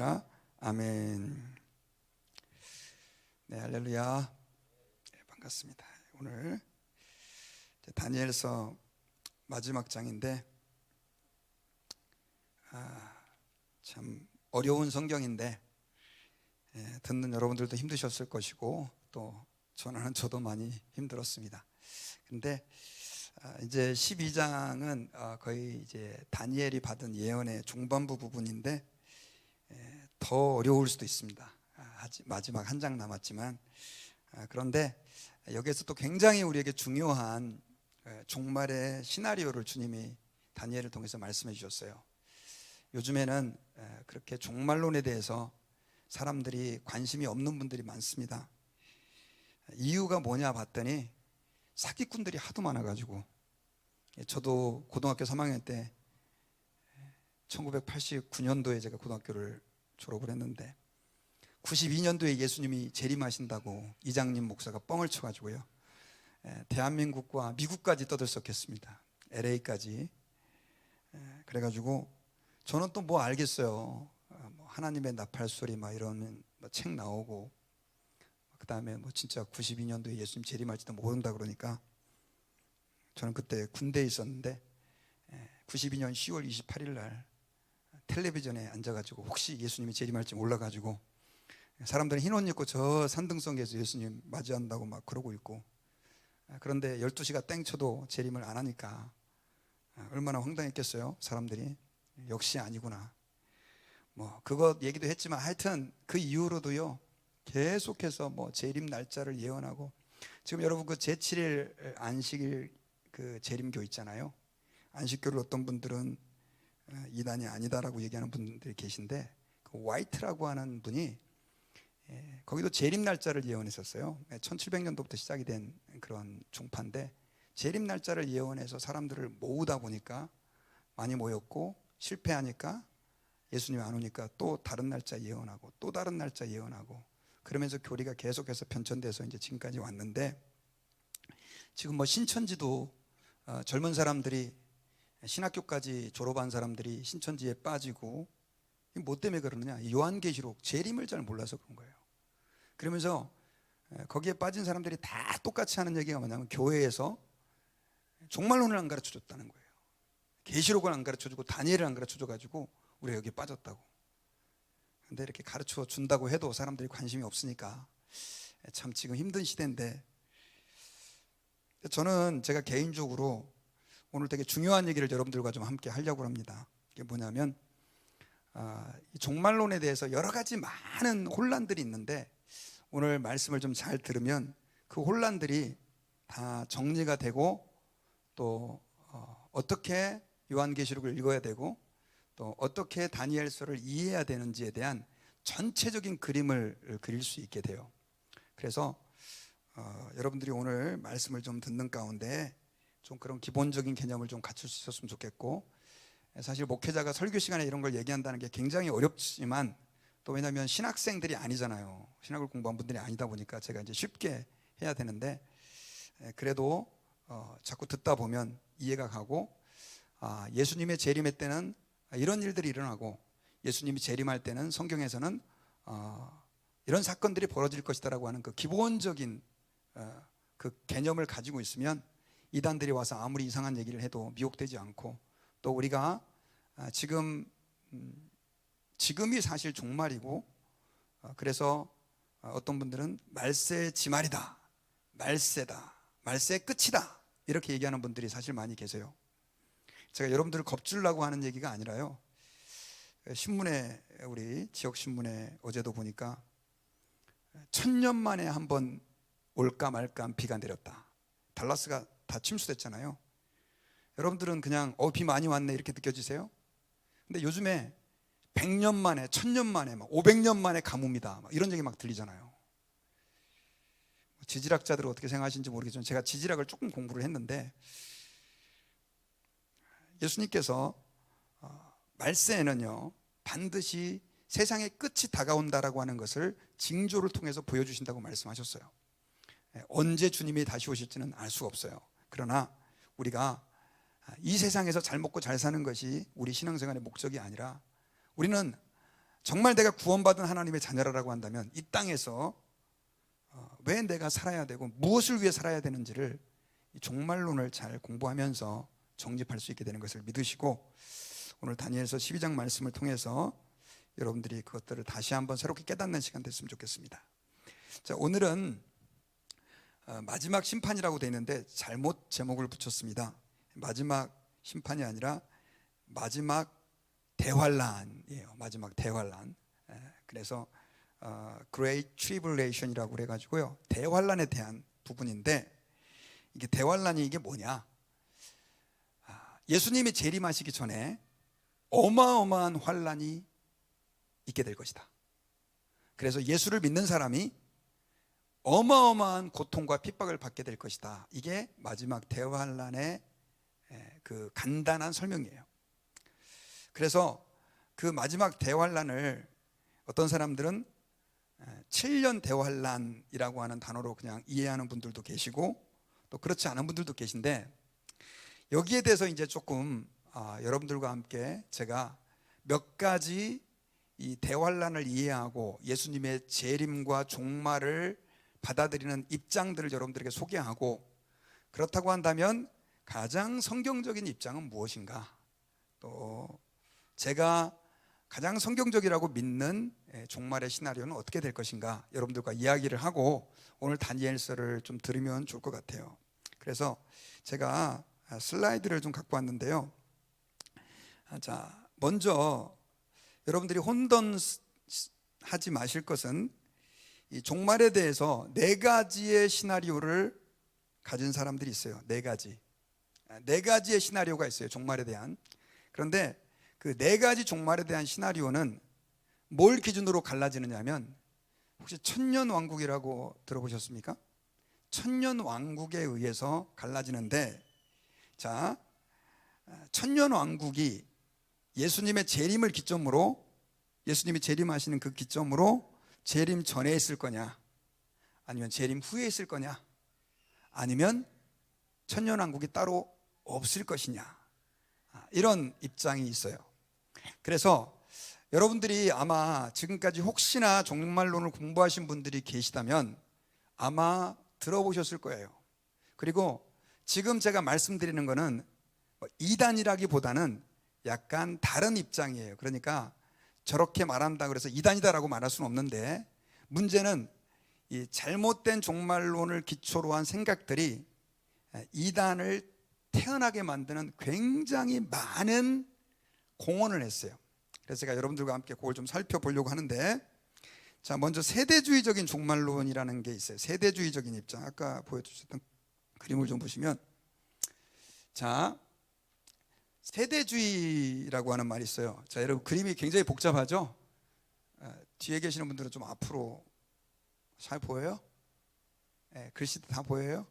할렐루야. 아멘. 네, 할렐루야. 네, 반갑습니다. 오늘 다니엘서 마지막 장인데 참 어려운 성경인데 듣는 여러분들도 힘드셨을 것이고 또 저도 많이 힘들었습니다. 근데 이제 12장은 거의 이제 다니엘이 받은 예언의 중반부 부분인데 더 어려울 수도 있습니다. 마지막 한 장 남았지만 그런데 여기에서 또 굉장히 우리에게 중요한 종말의 시나리오를 주님이 다니엘을 통해서 말씀해 주셨어요. 요즘에는 그렇게 종말론에 대해서 사람들이 관심이 없는 분들이 많습니다. 이유가 뭐냐 봤더니 사기꾼들이 하도 많아가지고, 저도 고등학교 3학년 때 1989년도에 제가 고등학교를 졸업을 했는데 92년도에 예수님이 재림하신다고 이장님 목사가 뻥을 쳐가지고요, 대한민국과 미국까지 떠들썩했습니다. LA까지. 그래가지고 저는 또 뭐 알겠어요. 하나님의 나팔소리 막 이런 책 나오고, 그 다음에 뭐 진짜 92년도에 예수님 재림할지도 모른다 그러니까 저는 그때 군대에 있었는데 92년 10월 28일 날 텔레비전에 앉아가지고 혹시 예수님이 재림할지 몰라가지고 사람들은 흰 옷 입고 저 산등성에서 예수님 맞이한다고 막 그러고 있고, 그런데 12시가 땡 쳐도 재림을 안 하니까 얼마나 황당했겠어요. 사람들이 역시 아니구나. 뭐 그것 얘기도 했지만 하여튼 그 이후로도요 계속해서 뭐 재림 날짜를 예언하고, 지금 여러분 그 제7일 안식일 그 재림교 있잖아요. 안식교를 어떤 분들은 이단이 아니다라고 얘기하는 분들이 계신데, 그 화이트라고 하는 분이 거기도 재림 날짜를 예언했었어요. 1700년도부터 시작이 된 그런 종파인데 재림 날짜를 예언해서 사람들을 모으다 보니까 많이 모였고, 실패하니까 예수님이 안 오니까 또 다른 날짜 예언하고 또 다른 날짜 예언하고, 그러면서 교리가 계속해서 변천돼서 이제 지금까지 왔는데, 지금 뭐 신천지도 젊은 사람들이 신학교까지 졸업한 사람들이 신천지에 빠지고, 뭐 때문에 그러느냐, 요한계시록 재림을 잘 몰라서 그런 거예요. 그러면서 거기에 빠진 사람들이 다 똑같이 하는 얘기가 뭐냐면 교회에서 종말론을 안 가르쳐줬다는 거예요. 계시록을 안 가르쳐주고 다니엘을 안 가르쳐줘가지고 우리가 여기에 빠졌다고. 근데 이렇게 가르쳐 준다고 해도 사람들이 관심이 없으니까 참 지금 힘든 시대인데, 저는 제가 개인적으로 오늘 되게 중요한 얘기를 여러분들과 좀 함께 하려고 합니다. 이게 뭐냐면 이 종말론에 대해서 여러 가지 많은 혼란들이 있는데, 오늘 말씀을 좀 잘 들으면 그 혼란들이 다 정리가 되고, 또 어떻게 요한계시록을 읽어야 되고 또 어떻게 다니엘서를 이해해야 되는지에 대한 전체적인 그림을 그릴 수 있게 돼요. 그래서 여러분들이 오늘 말씀을 좀 듣는 가운데 좀 그런 기본적인 개념을 좀 갖출 수 있었으면 좋겠고, 사실 목회자가 설교 시간에 이런 걸 얘기한다는 게 굉장히 어렵지만, 또 왜냐하면 신학생들이 아니잖아요. 신학을 공부한 분들이 아니다 보니까 제가 이제 쉽게 해야 되는데, 그래도 자꾸 듣다 보면 이해가 가고, 예수님의 재림의 때는 이런 일들이 일어나고, 예수님이 재림할 때는 성경에서는 이런 사건들이 벌어질 것이다라고 하는 그 기본적인 그 개념을 가지고 있으면 이단들이 와서 아무리 이상한 얘기를 해도 미혹되지 않고, 또 우리가 지금이 사실 종말이고, 그래서 어떤 분들은 말세의 지말이다, 말세다, 말세의 끝이다 이렇게 얘기하는 분들이 사실 많이 계세요. 제가 여러분들을 겁주려고 하는 얘기가 아니라요, 신문에, 우리 지역 신문에 어제도 보니까 1000년 만에 한 번 올까 말까 한 비가 내렸다. 달라스가 다 침수됐잖아요. 여러분들은 그냥 비 많이 왔네 이렇게 느껴지세요? 근데 요즘에 100년 만에, 1000년 만에, 500년 만에 가뭄이다 이런 얘기 막 들리잖아요. 지질학자들은 어떻게 생각하시는지 모르겠지만 제가 지질학을 조금 공부를 했는데, 예수님께서 말세에는요 반드시 세상의 끝이 다가온다라고 하는 것을 징조를 통해서 보여주신다고 말씀하셨어요. 언제 주님이 다시 오실지는 알 수가 없어요. 그러나 우리가 이 세상에서 잘 먹고 잘 사는 것이 우리 신앙생활의 목적이 아니라, 우리는 정말 내가 구원받은 하나님의 자녀라고 한다면 이 땅에서 왜 내가 살아야 되고 무엇을 위해 살아야 되는지를 이 종말론을 잘 공부하면서 정립할 수 있게 되는 것을 믿으시고, 오늘 다니엘서 12장 말씀을 통해서 여러분들이 그것들을 다시 한번 새롭게 깨닫는 시간 됐으면 좋겠습니다. 자, 오늘은 마지막 심판이라고 되어 있는데 잘못 제목을 붙였습니다. 마지막 심판이 아니라 마지막 대환란이에요. 마지막 대환란. 그래서 Great Tribulation이라고 그래가지고요, 대환란에 대한 부분인데, 이게 대환란이 이게 뭐냐? 예수님이 재림하시기 전에 어마어마한 환란이 있게 될 것이다. 그래서 예수를 믿는 사람이 어마어마한 고통과 핍박을 받게 될 것이다. 이게 마지막 대환란의 그 간단한 설명이에요. 그래서 그 마지막 대환란을 어떤 사람들은 7년 대환란이라고 하는 단어로 그냥 이해하는 분들도 계시고, 또 그렇지 않은 분들도 계신데, 여기에 대해서 이제 조금 여러분들과 함께 제가 몇 가지 이 대환란을 이해하고 예수님의 재림과 종말을 받아들이는 입장들을 여러분들에게 소개하고, 그렇다고 한다면 가장 성경적인 입장은 무엇인가, 또 제가 가장 성경적이라고 믿는 종말의 시나리오는 어떻게 될 것인가, 여러분들과 이야기를 하고 오늘 다니엘서를 좀 들으면 좋을 것 같아요. 그래서 제가 슬라이드를 좀 갖고 왔는데요. 자, 먼저 여러분들이 혼돈하지 마실 것은, 이 종말에 대해서 네 가지의 시나리오를 가진 사람들이 있어요. 네 가지의 시나리오가 있어요, 종말에 대한. 그런데 그 네 가지 종말에 대한 시나리오는 뭘 기준으로 갈라지느냐면, 혹시 천년왕국이라고 들어보셨습니까? 천년왕국에 의해서 갈라지는데, 자, 천년왕국이 예수님의 재림을 기점으로, 예수님이 재림하시는 그 기점으로 재림 전에 있을 거냐, 아니면 재림 후에 있을 거냐, 아니면 천년왕국이 따로 없을 것이냐, 이런 입장이 있어요. 그래서 여러분들이 아마 지금까지 혹시나 종말론을 공부하신 분들이 계시다면 아마 들어보셨을 거예요. 그리고 지금 제가 말씀드리는 거는 이단이라기보다는 약간 다른 입장이에요. 그러니까 저렇게 말한다 그래서 이단이다라고 말할 수는 없는데, 문제는 이 잘못된 종말론을 기초로 한 생각들이 이단을 태어나게 만드는 굉장히 많은 공헌을 했어요. 그래서 제가 여러분들과 함께 그걸 좀 살펴보려고 하는데, 자, 먼저 세대주의적인 종말론이라는 게 있어요. 세대주의적인 입장. 아까 보여주셨던 그림을 좀 보시면, 자, 세대주의라고 하는 말이 있어요. 자, 여러분 그림이 굉장히 복잡하죠? 뒤에 계시는 분들은 좀 앞으로 잘 보여요? 글씨도 다 보여요?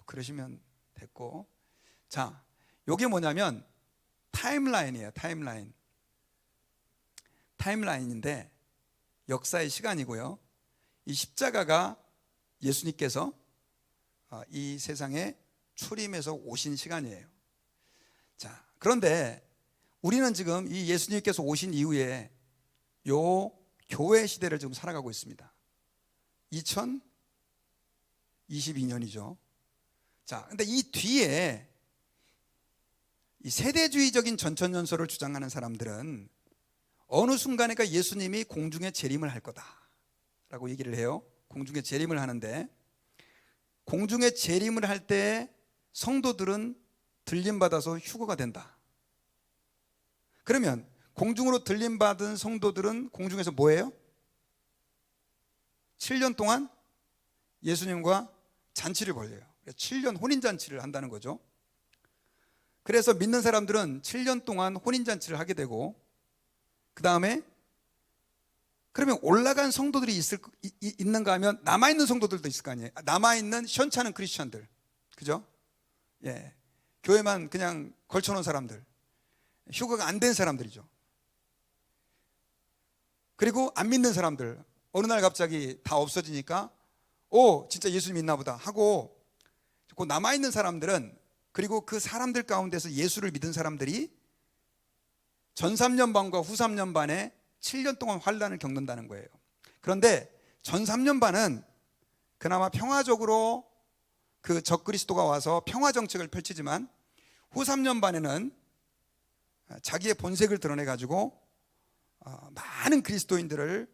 그러시면 됐고, 자, 요게 뭐냐면 타임라인이에요. 타임라인인데 역사의 시간이고요, 이 십자가가 예수님께서 이 세상에 출임해서 오신 시간이에요. 자, 그런데 우리는 지금 이 예수님께서 오신 이후에 요 교회 시대를 지금 살아가고 있습니다. 2022년이죠. 자, 근데 이 뒤에 이 세대주의적인 전천연설을 주장하는 사람들은 어느 순간에가 예수님이 공중에 재림을 할 거다라고 얘기를 해요. 공중에 재림을 하는데, 공중에 재림을 할 때 성도들은 들림받아서 휴거가 된다. 그러면 공중으로 들림받은 성도들은 공중에서 뭐해요? 7년 동안 예수님과 잔치를 벌여요. 7년 혼인잔치를 한다는 거죠. 그래서 믿는 사람들은 7년 동안 혼인잔치를 하게 되고, 그 다음에 그러면 올라간 성도들이 있는가 하면 남아있는 성도들도 있을 거 아니에요. 남아있는 현찮은 크리스천들, 그죠? 예, 교회만 그냥 걸쳐놓은 사람들, 휴거가 안 된 사람들이죠. 그리고 안 믿는 사람들, 어느 날 갑자기 다 없어지니까 오, 진짜 예수 믿나 보다 하고, 그 남아있는 사람들은, 그리고 그 사람들 가운데서 예수를 믿은 사람들이 전 3년 반과 후 3년 반에 7년 동안 환란을 겪는다는 거예요. 그런데 전 3년 반은 그나마 평화적으로 그 적그리스도가 와서 평화 정책을 펼치지만 후 3년 반에는 자기의 본색을 드러내 가지고 많은 그리스도인들을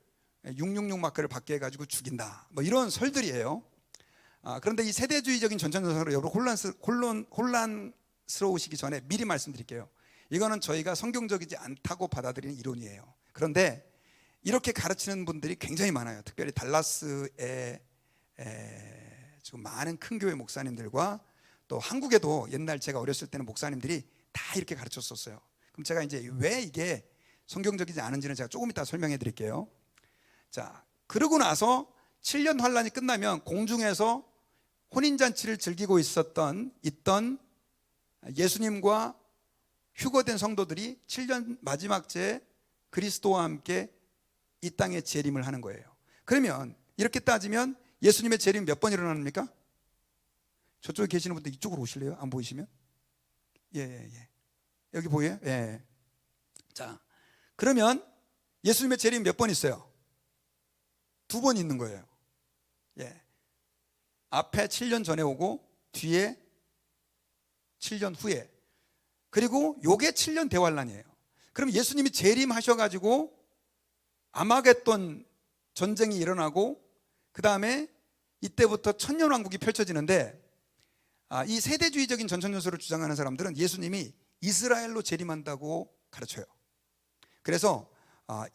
666 마크를 받게 해가지고 죽인다, 뭐 이런 설들이에요. 그런데 이 세대주의적인 전천전선으로 여러분 혼란스러우시기 전에 미리 말씀드릴게요. 이거는 저희가 성경적이지 않다고 받아들이는 이론이에요. 그런데 이렇게 가르치는 분들이 굉장히 많아요. 특별히 달라스에 지금 많은 큰 교회 목사님들과 또 한국에도 옛날 제가 어렸을 때는 목사님들이 다 이렇게 가르쳤었어요. 그럼 제가 이제 왜 이게 성경적이지 않은지는 제가 조금 이따 설명해 드릴게요. 자, 그러고 나서 7년 환란이 끝나면 공중에서 혼인잔치를 즐기고 있던 예수님과 휴거된 성도들이 7년 마지막째 그리스도와 함께 이 땅에 재림을 하는 거예요. 그러면 이렇게 따지면 예수님의 재림 몇 번 일어납니까? 저쪽에 계시는 분들 이쪽으로 오실래요? 안 보이시면? 예. 여기 보여요? 예. 자, 그러면 예수님의 재림 몇 번 있어요? 2번 있는 거예요. 예. 앞에 7년 전에 오고 뒤에 7년 후에, 그리고 요게 7년 대환란이에요. 그럼 예수님이 재림하셔가지고 아마겟돈 전쟁이 일어나고 그 다음에 이때부터 천년왕국이 펼쳐지는데, 이 세대주의적인 전천전설을 주장하는 사람들은 예수님이 이스라엘로 재림한다고 가르쳐요. 그래서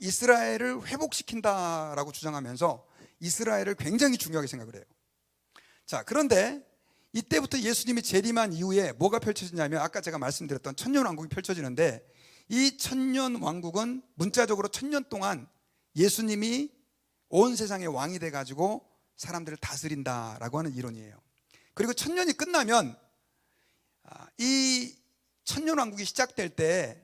이스라엘을 회복시킨다라고 주장하면서 이스라엘을 굉장히 중요하게 생각을 해요. 자, 그런데 이때부터 예수님이 재림한 이후에 뭐가 펼쳐지냐면 아까 제가 말씀드렸던 천년왕국이 펼쳐지는데, 이 천년왕국은 문자적으로 1000년 동안 예수님이 온 세상의 왕이 돼가지고 사람들을 다스린다라고 하는 이론이에요. 그리고 1000년이 끝나면 이 천년왕국이 시작될 때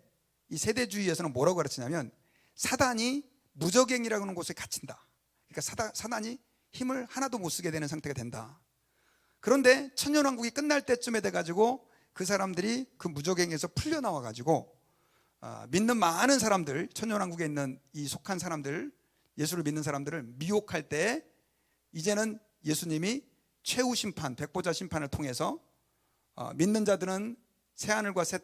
이 세대주의에서는 뭐라고 가르치냐면 사단이 무저갱이라고 하는 곳에 갇힌다. 그러니까 사단이 힘을 하나도 못 쓰게 되는 상태가 된다. 그런데 천년왕국이 끝날 때쯤에 돼가지고 그 사람들이 그 무저갱에서 풀려나와가지고 믿는 많은 사람들, 천년왕국에 있는 이 속한 사람들, 예수를 믿는 사람들을 미혹할 때 이제는 예수님이 최후 심판, 백보자 심판을 통해서 믿는 자들은 새하늘과 새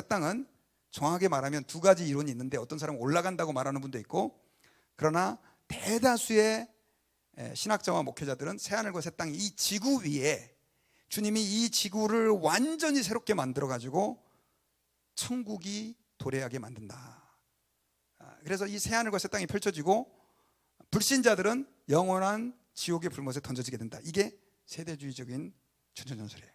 땅은 정확하게 말하면 2가지 이론이 있는데, 어떤 사람은 올라간다고 말하는 분도 있고, 그러나 대다수의 신학자와 목회자들은 새하늘과 새 땅이 이 지구 위에 주님이 이 지구를 완전히 새롭게 만들어 가지고 천국이 도래하게 만든다. 그래서 이 새하늘과 새 땅이 펼쳐지고 불신자들은 영원한 지옥의 불못에 던져지게 된다. 이게 세대주의적인 전천전설이에요.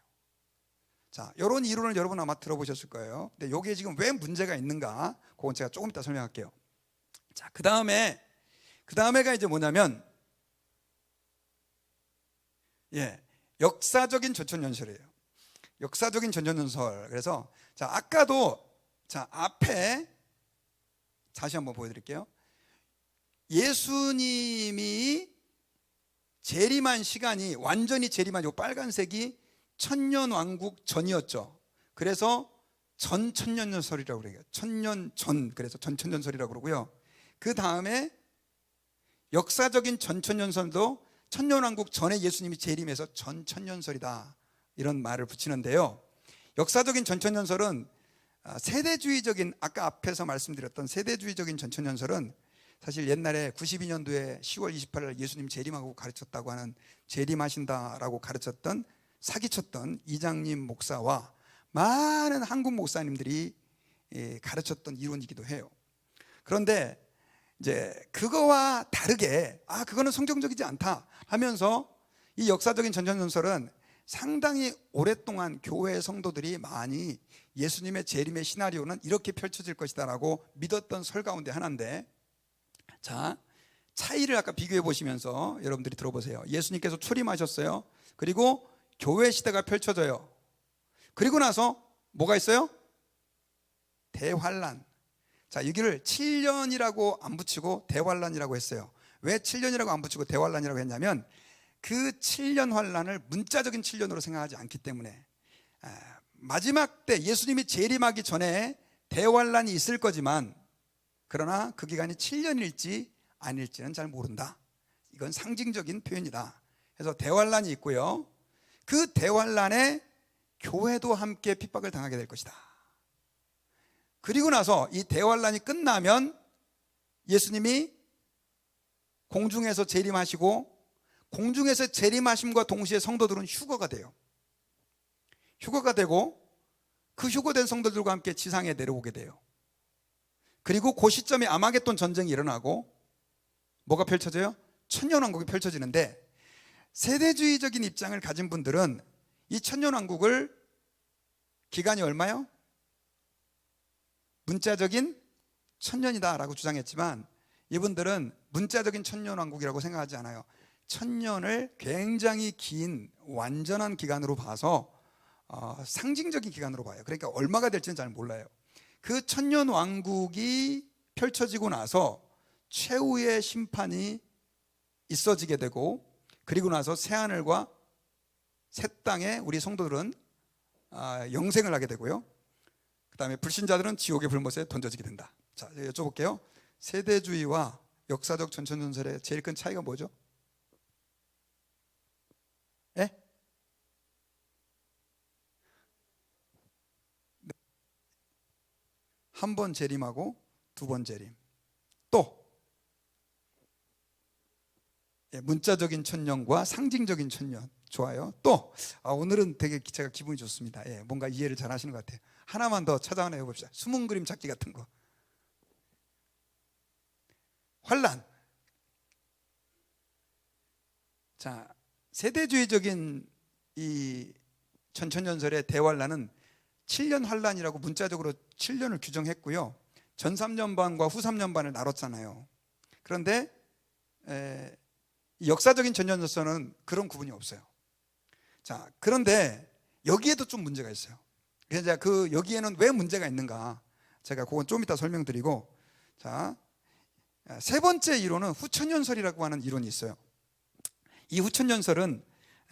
자, 이런 이론을 여러분 아마 들어보셨을 거예요. 근데 이게 지금 왜 문제가 있는가, 그건 제가 조금 이따 설명할게요. 자, 그 다음에가 이제 뭐냐면, 역사적인 전천전설이에요. 역사적인 전천전설. 그래서 자, 아까도 앞에 다시 한번 보여드릴게요. 예수님이 재림한 시간이, 완전히 재림한 이 빨간색이 천년왕국 전이었죠. 그래서 전천년전설이라고 그래요. 천년 전, 그래서 전천전설이라고 그러고요. 그 다음에 역사적인 전천년설도 천년왕국 전에 예수님이 재림해서 전천년설이다, 이런 말을 붙이는데요. 역사적인 전천년설은 세대주의적인, 아까 앞에서 말씀드렸던 세대주의적인 전천년설은 사실 옛날에 92년도에 10월 28일 예수님 재림하고 가르쳤다고 하는, 재림하신다라고 가르쳤던, 사기쳤던 이장님 목사와 많은 한국 목사님들이 가르쳤던 이론이기도 해요. 그런데 이제 그거와 다르게 그거는 성경적이지 않다 하면서 이 역사적인 전천전설은 상당히 오랫동안 교회 성도들이 많이 예수님의 재림의 시나리오는 이렇게 펼쳐질 것이다 라고 믿었던 설 가운데 하나인데, 자, 차이를 아까 비교해 보시면서 여러분들이 들어보세요. 예수님께서 출임하셨어요. 그리고 교회 시대가 펼쳐져요. 그리고 나서 뭐가 있어요? 대환란. 자, 여기를 7년이라고 안 붙이고 대환란이라고 했어요. 왜 7년이라고 안 붙이고 대환란이라고 했냐면, 그 7년 환란을 문자적인 7년으로 생각하지 않기 때문에, 마지막 때 예수님이 재림하기 전에 대환란이 있을 거지만 그러나 그 기간이 7년일지 아닐지는 잘 모른다. 이건 상징적인 표현이다. 그래서 대환란이 있고요. 그 대환란에 교회도 함께 핍박을 당하게 될 것이다. 그리고 나서 이 대환란이 끝나면 예수님이 공중에서 재림하시고, 공중에서 재림하심과 동시에 성도들은 휴거가 돼요. 휴거가 되고 그 휴거된 성도들과 함께 지상에 내려오게 돼요. 그리고 그 시점에 아마겟돈 전쟁이 일어나고 뭐가 펼쳐져요? 천년왕국이 펼쳐지는데, 세대주의적인 입장을 가진 분들은 이 천년왕국을 기간이 얼마요? 문자적인 천년이다라고 주장했지만, 이분들은 문자적인 천년왕국이라고 생각하지 않아요. 천년을 굉장히 긴 완전한 기간으로 봐서 상징적인 기간으로 봐요. 그러니까 얼마가 될지는 잘 몰라요. 그 천년왕국이 펼쳐지고 나서 최후의 심판이 있어지게 되고, 그리고 나서 새하늘과 새 땅에 우리 성도들은 영생을 하게 되고요. 그 다음에 불신자들은 지옥의 불못에 던져지게 된다. 자, 여쭤볼게요. 세대주의와 역사적 전천전설의 제일 큰 차이가 뭐죠? 예? 한 번 재림하고 두 번 재림. 또 문자적인 천년과 상징적인 천년. 좋아요. 또 오늘은 되게 제가 기분이 좋습니다. 뭔가 이해를 잘 하시는 것 같아요. 하나만 더 찾아내 봅시다. 숨은 그림 찾기 같은 거. 환란. 자, 세대주의적인 이 전천전설의 대환란은 7년 환란이라고 문자적으로 7년을 규정했고요. 전 3년반과 후 3년반을 나눴잖아요. 그런데 역사적인 전천전설은 그런 구분이 없어요. 자, 그런데 여기에도 좀 문제가 있어요. 그래서 여기에는 왜 문제가 있는가? 제가 그건 좀 이따 설명드리고, 자, 세 번째 이론은 후천연설이라고 하는 이론이 있어요. 이 후천연설은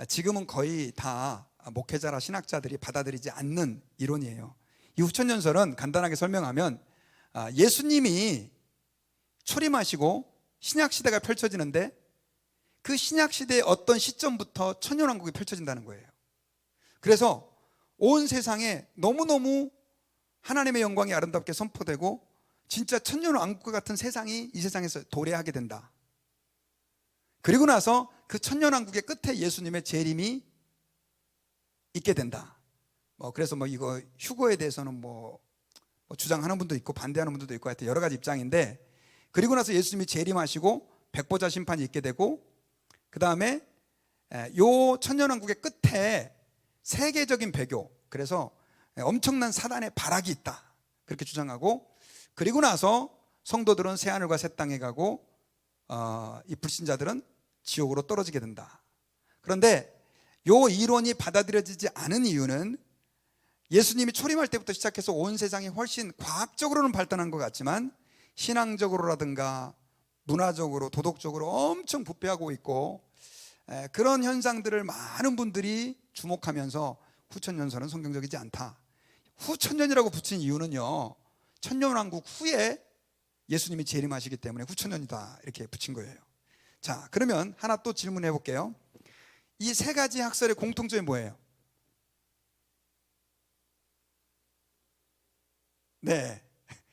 지금은 거의 다 목회자나 신학자들이 받아들이지 않는 이론이에요. 이 후천연설은 간단하게 설명하면, 예수님이 초림하시고 신약시대가 펼쳐지는데, 그 신약시대의 어떤 시점부터 천년왕국이 펼쳐진다는 거예요. 그래서 온 세상에 너무너무 하나님의 영광이 아름답게 선포되고 진짜 천년왕국과 같은 세상이 이 세상에서 도래하게 된다. 그리고 나서 그 천년왕국의 끝에 예수님의 재림이 있게 된다. 그래서 이거 휴거에 대해서는 주장하는 분도 있고 반대하는 분들도 있고 하여튼 여러 가지 입장인데, 그리고 나서 예수님이 재림하시고 백보자 심판이 있게 되고, 그 다음에 요 천년왕국의 끝에 세계적인 배교, 그래서 엄청난 사단의 발악이 있다, 그렇게 주장하고, 그리고 나서 성도들은 새하늘과 새 땅에 가고 이 불신자들은 지옥으로 떨어지게 된다. 그런데 요 이론이 받아들여지지 않은 이유는, 예수님이 초림할 때부터 시작해서 온 세상이 훨씬 과학적으로는 발전한 것 같지만 신앙적으로라든가 문화적으로, 도덕적으로 엄청 부패하고 있고, 그런 현상들을 많은 분들이 주목하면서 후천연설은 성경적이지 않다. 후천년이라고 붙인 이유는요, 천년왕국 후에 예수님이 재림하시기 때문에 후천년이다 이렇게 붙인 거예요. 자, 그러면 하나 또 질문해 볼게요. 이 세 가지 학설의 공통점이 뭐예요? 네,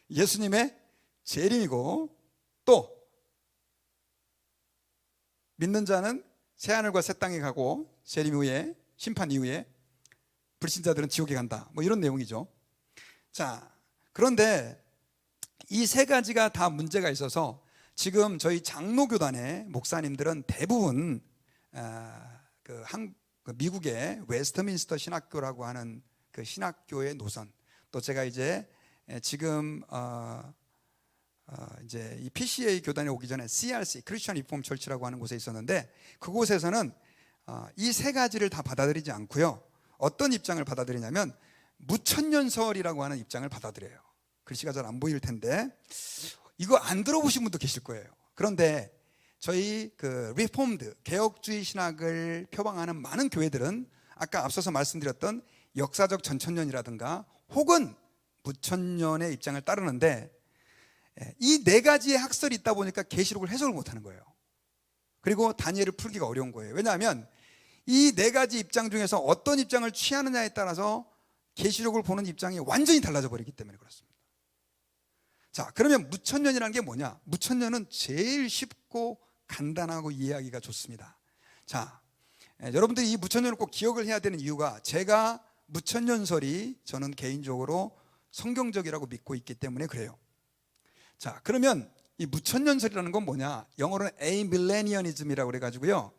예수님의 재림이고, 또 믿는 자는 새하늘과 새 땅에 가고 재림 후에, 심판 이후에 불신자들은 지옥에 간다, 이런 내용이죠. 자, 그런데 이 세 가지가 다 문제가 있어서 지금 저희 장로교단의 목사님들은 대부분 미국의 웨스트민스터 신학교라고 하는 그 신학교의 노선, 또 제가 이제 지금 이제 이 PCA 교단에 오기 전에 CRC, 크리스천 리폼 철치라고 하는 곳에 있었는데, 그곳에서는 이 세 가지를 다 받아들이지 않고요, 어떤 입장을 받아들이냐면 무천년설이라고 하는 입장을 받아들여요. 글씨가 잘 안 보일 텐데 이거 안 들어보신 분도 계실 거예요. 그런데 저희 그 리폼드, 개혁주의 신학을 표방하는 많은 교회들은 아까 앞서서 말씀드렸던 역사적 전천년이라든가 혹은 무천년의 입장을 따르는데, 이 네 가지의 학설이 있다 보니까 계시록을 해석을 못하는 거예요. 그리고 다니엘을 풀기가 어려운 거예요. 왜냐하면 이 네 가지 입장 중에서 어떤 입장을 취하느냐에 따라서 계시록을 보는 입장이 완전히 달라져 버리기 때문에 그렇습니다. 자, 그러면 무천년이라는 게 뭐냐? 무천년은 제일 쉽고 간단하고 이해하기가 좋습니다. 자, 여러분들이 이 무천년을 꼭 기억을 해야 되는 이유가, 제가 무천년설이 저는 개인적으로 성경적이라고 믿고 있기 때문에 그래요. 자, 그러면 이 무천년설이라는 건 뭐냐? 영어로는 amillennialism이라고 그래가지고요.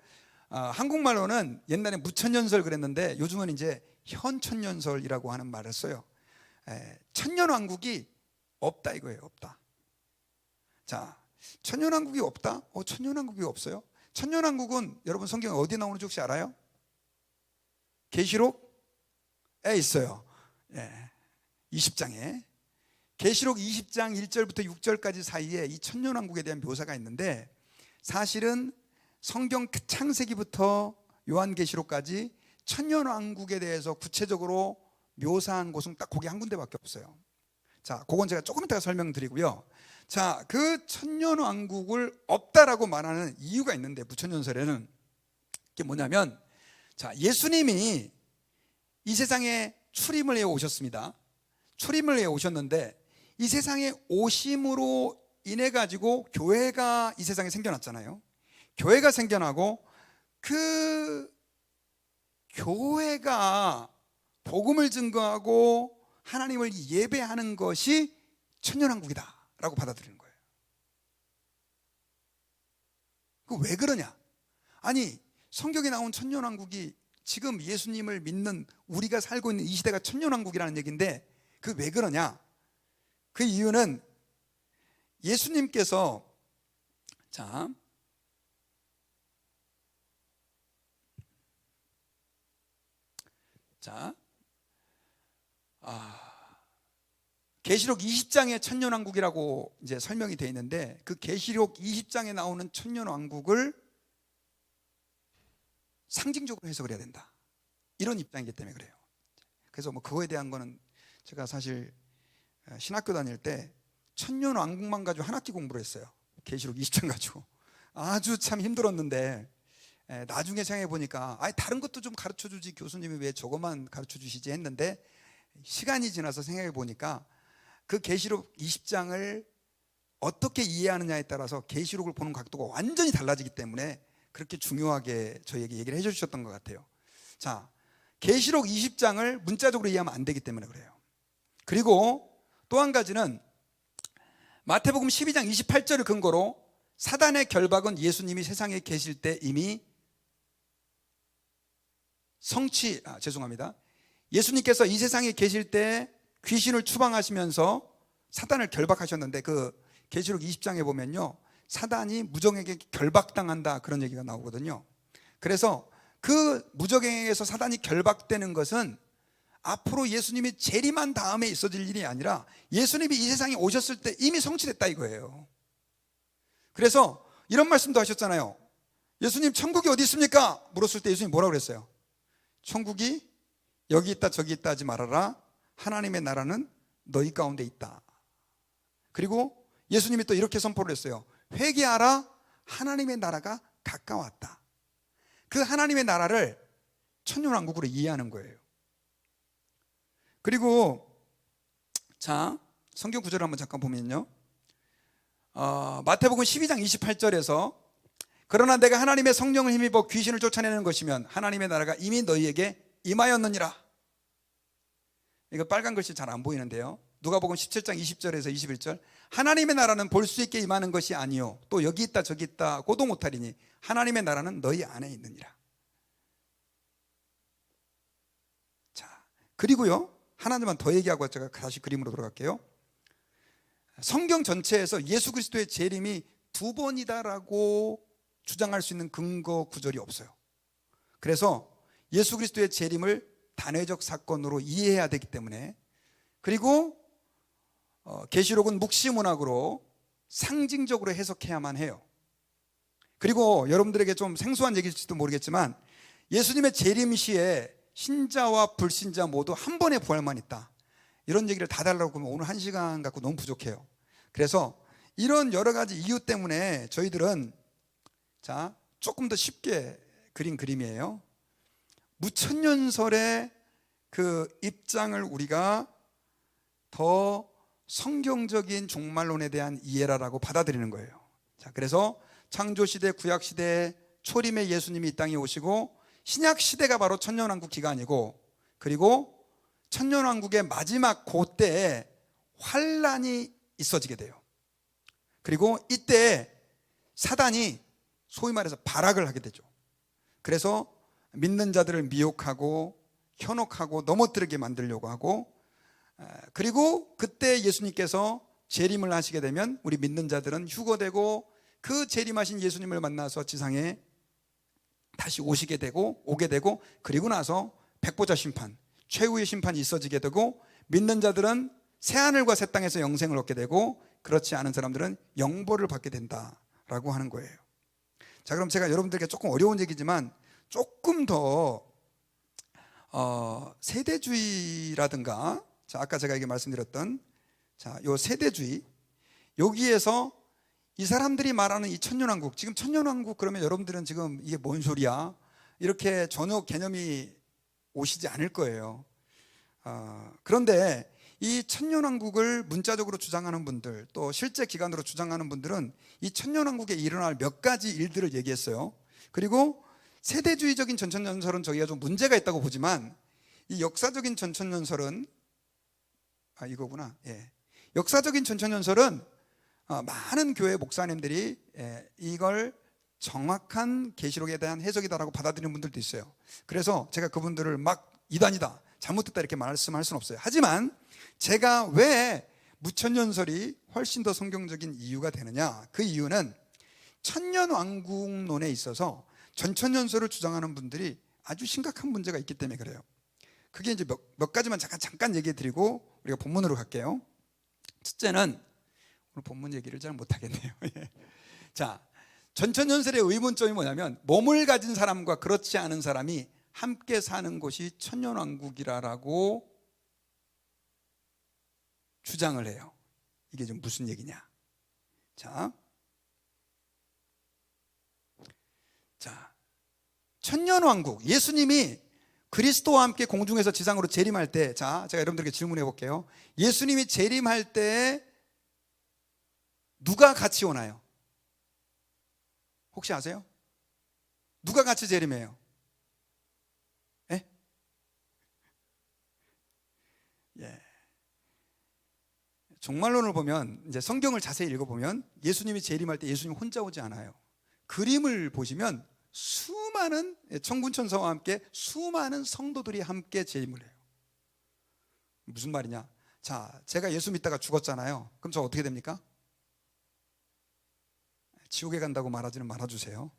한국말로는 옛날에 무천년설 그랬는데 요즘은 이제 현천년설이라고 하는 말을 써요. 천년왕국이 없다 이거예요. 없다. 자, 천년왕국이 없다? 천년왕국이 없어요? 천년왕국은 여러분 성경에 어디에 나오는지 혹시 알아요? 계시록에 있어요. 20장에. 계시록 20장 1절부터 6절까지 사이에 이 천년왕국에 대한 묘사가 있는데, 사실은 성경 창세기부터 요한계시록까지 천년왕국에 대해서 구체적으로 묘사한 곳은 딱 거기 한 군데밖에 없어요. 자, 그건 제가 조금 이따가 설명드리고요. 자, 그 천년왕국을 없다라고 말하는 이유가 있는데, 무천년설에는 그게 뭐냐면, 자, 예수님이 이 세상에 출임을 해 오셨습니다. 출임을 해 오셨는데 이 세상에 오심으로 인해 가지고 교회가 이 세상에 생겨났잖아요. 교회가 생겨나고 그 교회가 복음을 증거하고 하나님을 예배하는 것이 천년왕국이다 라고 받아들이는 거예요. 그 왜 그러냐? 아니, 성경에 나온 천년왕국이 지금 예수님을 믿는 우리가 살고 있는 이 시대가 천년왕국이라는 얘기인데, 그 왜 그러냐? 그 이유는 예수님께서 계시록 20장에 천년왕국이라고 이제 설명이 되어 있는데, 그 계시록 20장에 나오는 천년왕국을 상징적으로 해석을 해야 된다, 이런 입장이기 때문에 그래요. 그래서 뭐 그거에 대한 거는 제가 사실 신학교 다닐 때 천년왕국만 가지고 한 학기 공부를 했어요. 계시록 20장 가지고 아주 참 힘들었는데, 나중에 생각해 보니까 다른 것도 좀 가르쳐 주지 교수님이 왜 저것만 가르쳐 주시지 했는데, 시간이 지나서 생각해 보니까 그 계시록 20장을 어떻게 이해하느냐에 따라서 계시록을 보는 각도가 완전히 달라지기 때문에 그렇게 중요하게 저희에게 얘기를 해 주셨던 것 같아요. 자, 계시록 20장을 문자적으로 이해하면 안 되기 때문에 그래요. 그리고 또 한 가지는 마태복음 12장 28절을 근거로 사단의 결박은 예수님이 세상에 계실 때 이미 예수님께서 이 세상에 계실 때 귀신을 추방하시면서 사단을 결박하셨는데, 그 계시록 20장에 보면요, 사단이 무정에게 결박당한다 그런 얘기가 나오거든요. 그래서 그 무적행에서 사단이 결박되는 것은 앞으로 예수님이 재림한 다음에 있어질 일이 아니라 예수님이 이 세상에 오셨을 때 이미 성취됐다 이거예요. 그래서 이런 말씀도 하셨잖아요. 예수님, 천국이 어디 있습니까? 물었을 때 예수님이 뭐라고 그랬어요? 천국이 여기 있다 저기 있다 하지 말아라. 하나님의 나라는 너희 가운데 있다. 그리고 예수님이 또 이렇게 선포를 했어요. 회개하라, 하나님의 나라가 가까웠다. 그 하나님의 나라를 천년왕국으로 이해하는 거예요. 그리고 자, 성경 구절을 한번 잠깐 보면요, 마태복음 12장 28절에서 그러나 내가 하나님의 성령을 힘입어 귀신을 쫓아내는 것이면 하나님의 나라가 이미 너희에게 임하였느니라. 이거 빨간 글씨 잘 안 보이는데요, 누가복음 17장 20절에서 21절, 하나님의 나라는 볼 수 있게 임하는 것이 아니요 또 여기 있다 저기 있다 고도 못하리니 하나님의 나라는 너희 안에 있느니라. 자, 그리고요, 하나님만 더 얘기하고 제가 다시 그림으로 돌아갈게요. 성경 전체에서 예수 그리스도의 재림이 두 번이다라고 주장할 수 있는 근거 구절이 없어요. 그래서 예수 그리스도의 재림을 단회적 사건으로 이해해야 되기 때문에, 그리고 계시록은 묵시문학으로 상징적으로 해석해야만 해요. 그리고 여러분들에게 좀 생소한 얘기일지도 모르겠지만, 예수님의 재림 시에 신자와 불신자 모두 한 번의 부활만 있다, 이런 얘기를 다 달라고 하면 오늘 1시간 갖고 너무 부족해요. 그래서 이런 여러 가지 이유 때문에 저희들은 자, 조금 더 쉽게 그린 그림이에요. 무천년설의 그 입장을 우리가 더 성경적인 종말론에 대한 이해라고 받아들이는 거예요. 자, 그래서 창조시대, 구약시대, 초림의 예수님이 이 땅에 오시고 신약시대가 바로 천년왕국 기간이고, 그리고 천년왕국의 마지막 그때에 환란이 있어지게 돼요. 그리고 이때 사단이 소위 말해서 발악을 하게 되죠. 그래서 믿는 자들을 미혹하고 현혹하고 넘어뜨리게 만들려고 하고, 그리고 그때 예수님께서 재림을 하시게 되면 우리 믿는 자들은 휴거되고 그 재림하신 예수님을 만나서 지상에 다시 오게 되고, 그리고 나서 백보자 심판, 최후의 심판이 있어지게 되고, 믿는 자들은 새하늘과 새 땅에서 영생을 얻게 되고, 그렇지 않은 사람들은 영벌을 받게 된다라고 하는 거예요. 자, 그럼 제가 여러분들에게 조금 어려운 얘기지만 조금 더 세대주의라든가, 자, 아까 제가 이게 말씀드렸던 요 세대주의, 여기에서 이 사람들이 말하는 이 천년왕국, 지금 천년왕국 그러면 여러분들은 지금 이게 뭔 소리야? 이렇게 전혀 개념이 오시지 않을 거예요. 그런데 이 천년왕국을 문자적으로 주장하는 분들, 또 실제 기간으로 주장하는 분들은 이 천년왕국에 일어날 몇 가지 일들을 얘기했어요. 그리고 세대주의적인 전천년설은 저희가 좀 문제가 있다고 보지만, 이 역사적인 전천년설은 이거구나. 예. 역사적인 전천년설은 많은 교회 목사님들이 이걸 정확한 계시록에 대한 해석이다라고 받아들이는 분들도 있어요. 그래서 제가 그분들을 막 이단이다, 잘못됐다 이렇게 말씀할 수는 없어요. 하지만 제가 왜 무천년설이 훨씬 더 성경적인 이유가 되느냐, 그 이유는 천년왕국론에 있어서 전천년설을 주장하는 분들이 아주 심각한 문제가 있기 때문에 그래요. 그게 이제 몇 가지만 잠깐 얘기해 드리고 우리가 본문으로 갈게요. 첫째는, 오늘 본문 얘기를 잘 못하겠네요. 자, 전천년설의 의문점이 뭐냐면, 몸을 가진 사람과 그렇지 않은 사람이 함께 사는 곳이 천년왕국이라고 주장을 해요. 이게 좀 무슨 얘기냐? 자, 천년왕국, 예수님이 그리스도와 함께 공중에서 지상으로 재림할 때, 자, 제가 여러분들에게 질문해 볼게요. 예수님이 재림할 때 누가 같이 오나요? 혹시 아세요? 누가 같이 재림해요? 예? 예. 종말론을 보면, 이제 성경을 자세히 읽어보면 예수님이 재림할 때 예수님 혼자 오지 않아요. 그림을 보시면 수많은 천군천사와 함께 수많은 성도들이 함께 재림을 해요. 무슨 말이냐? 자, 제가 예수 믿다가 죽었잖아요. 그럼 저 어떻게 됩니까? 지옥에 간다고 말하지는 말아주세요.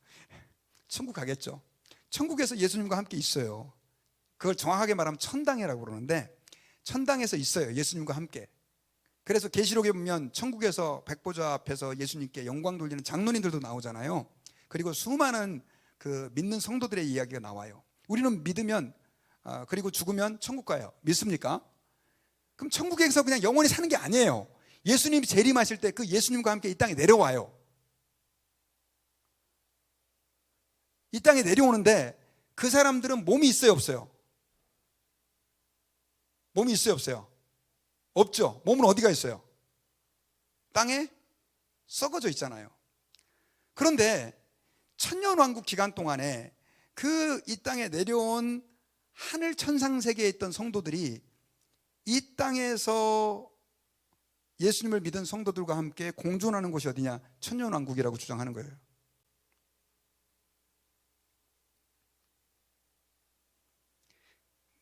천국 가겠죠. 천국에서 예수님과 함께 있어요. 그걸 정확하게 말하면 천당이라고 그러는데, 천당에서 있어요, 예수님과 함께. 그래서 계시록에 보면 천국에서 백보자 앞에서 예수님께 영광 돌리는 장로님들도 나오잖아요. 그리고 수많은 그 믿는 성도들의 이야기가 나와요. 우리는 믿으면 그리고 죽으면 천국 가요. 믿습니까? 그럼 천국에서 그냥 영원히 사는 게 아니에요. 예수님이 재림하실 때 그 예수님과 함께 이 땅에 내려와요. 이 땅에 내려오는데 그 사람들은 몸이 있어요, 없어요? 몸이 있어요, 없어요? 없죠. 몸은 어디가 있어요? 땅에 썩어져 있잖아요. 그런데 천년왕국 기간 동안에 그 이 땅에 내려온 하늘 천상 세계에 있던 성도들이 이 땅에서 예수님을 믿은 성도들과 함께 공존하는 곳이 어디냐? 천년왕국이라고 주장하는 거예요.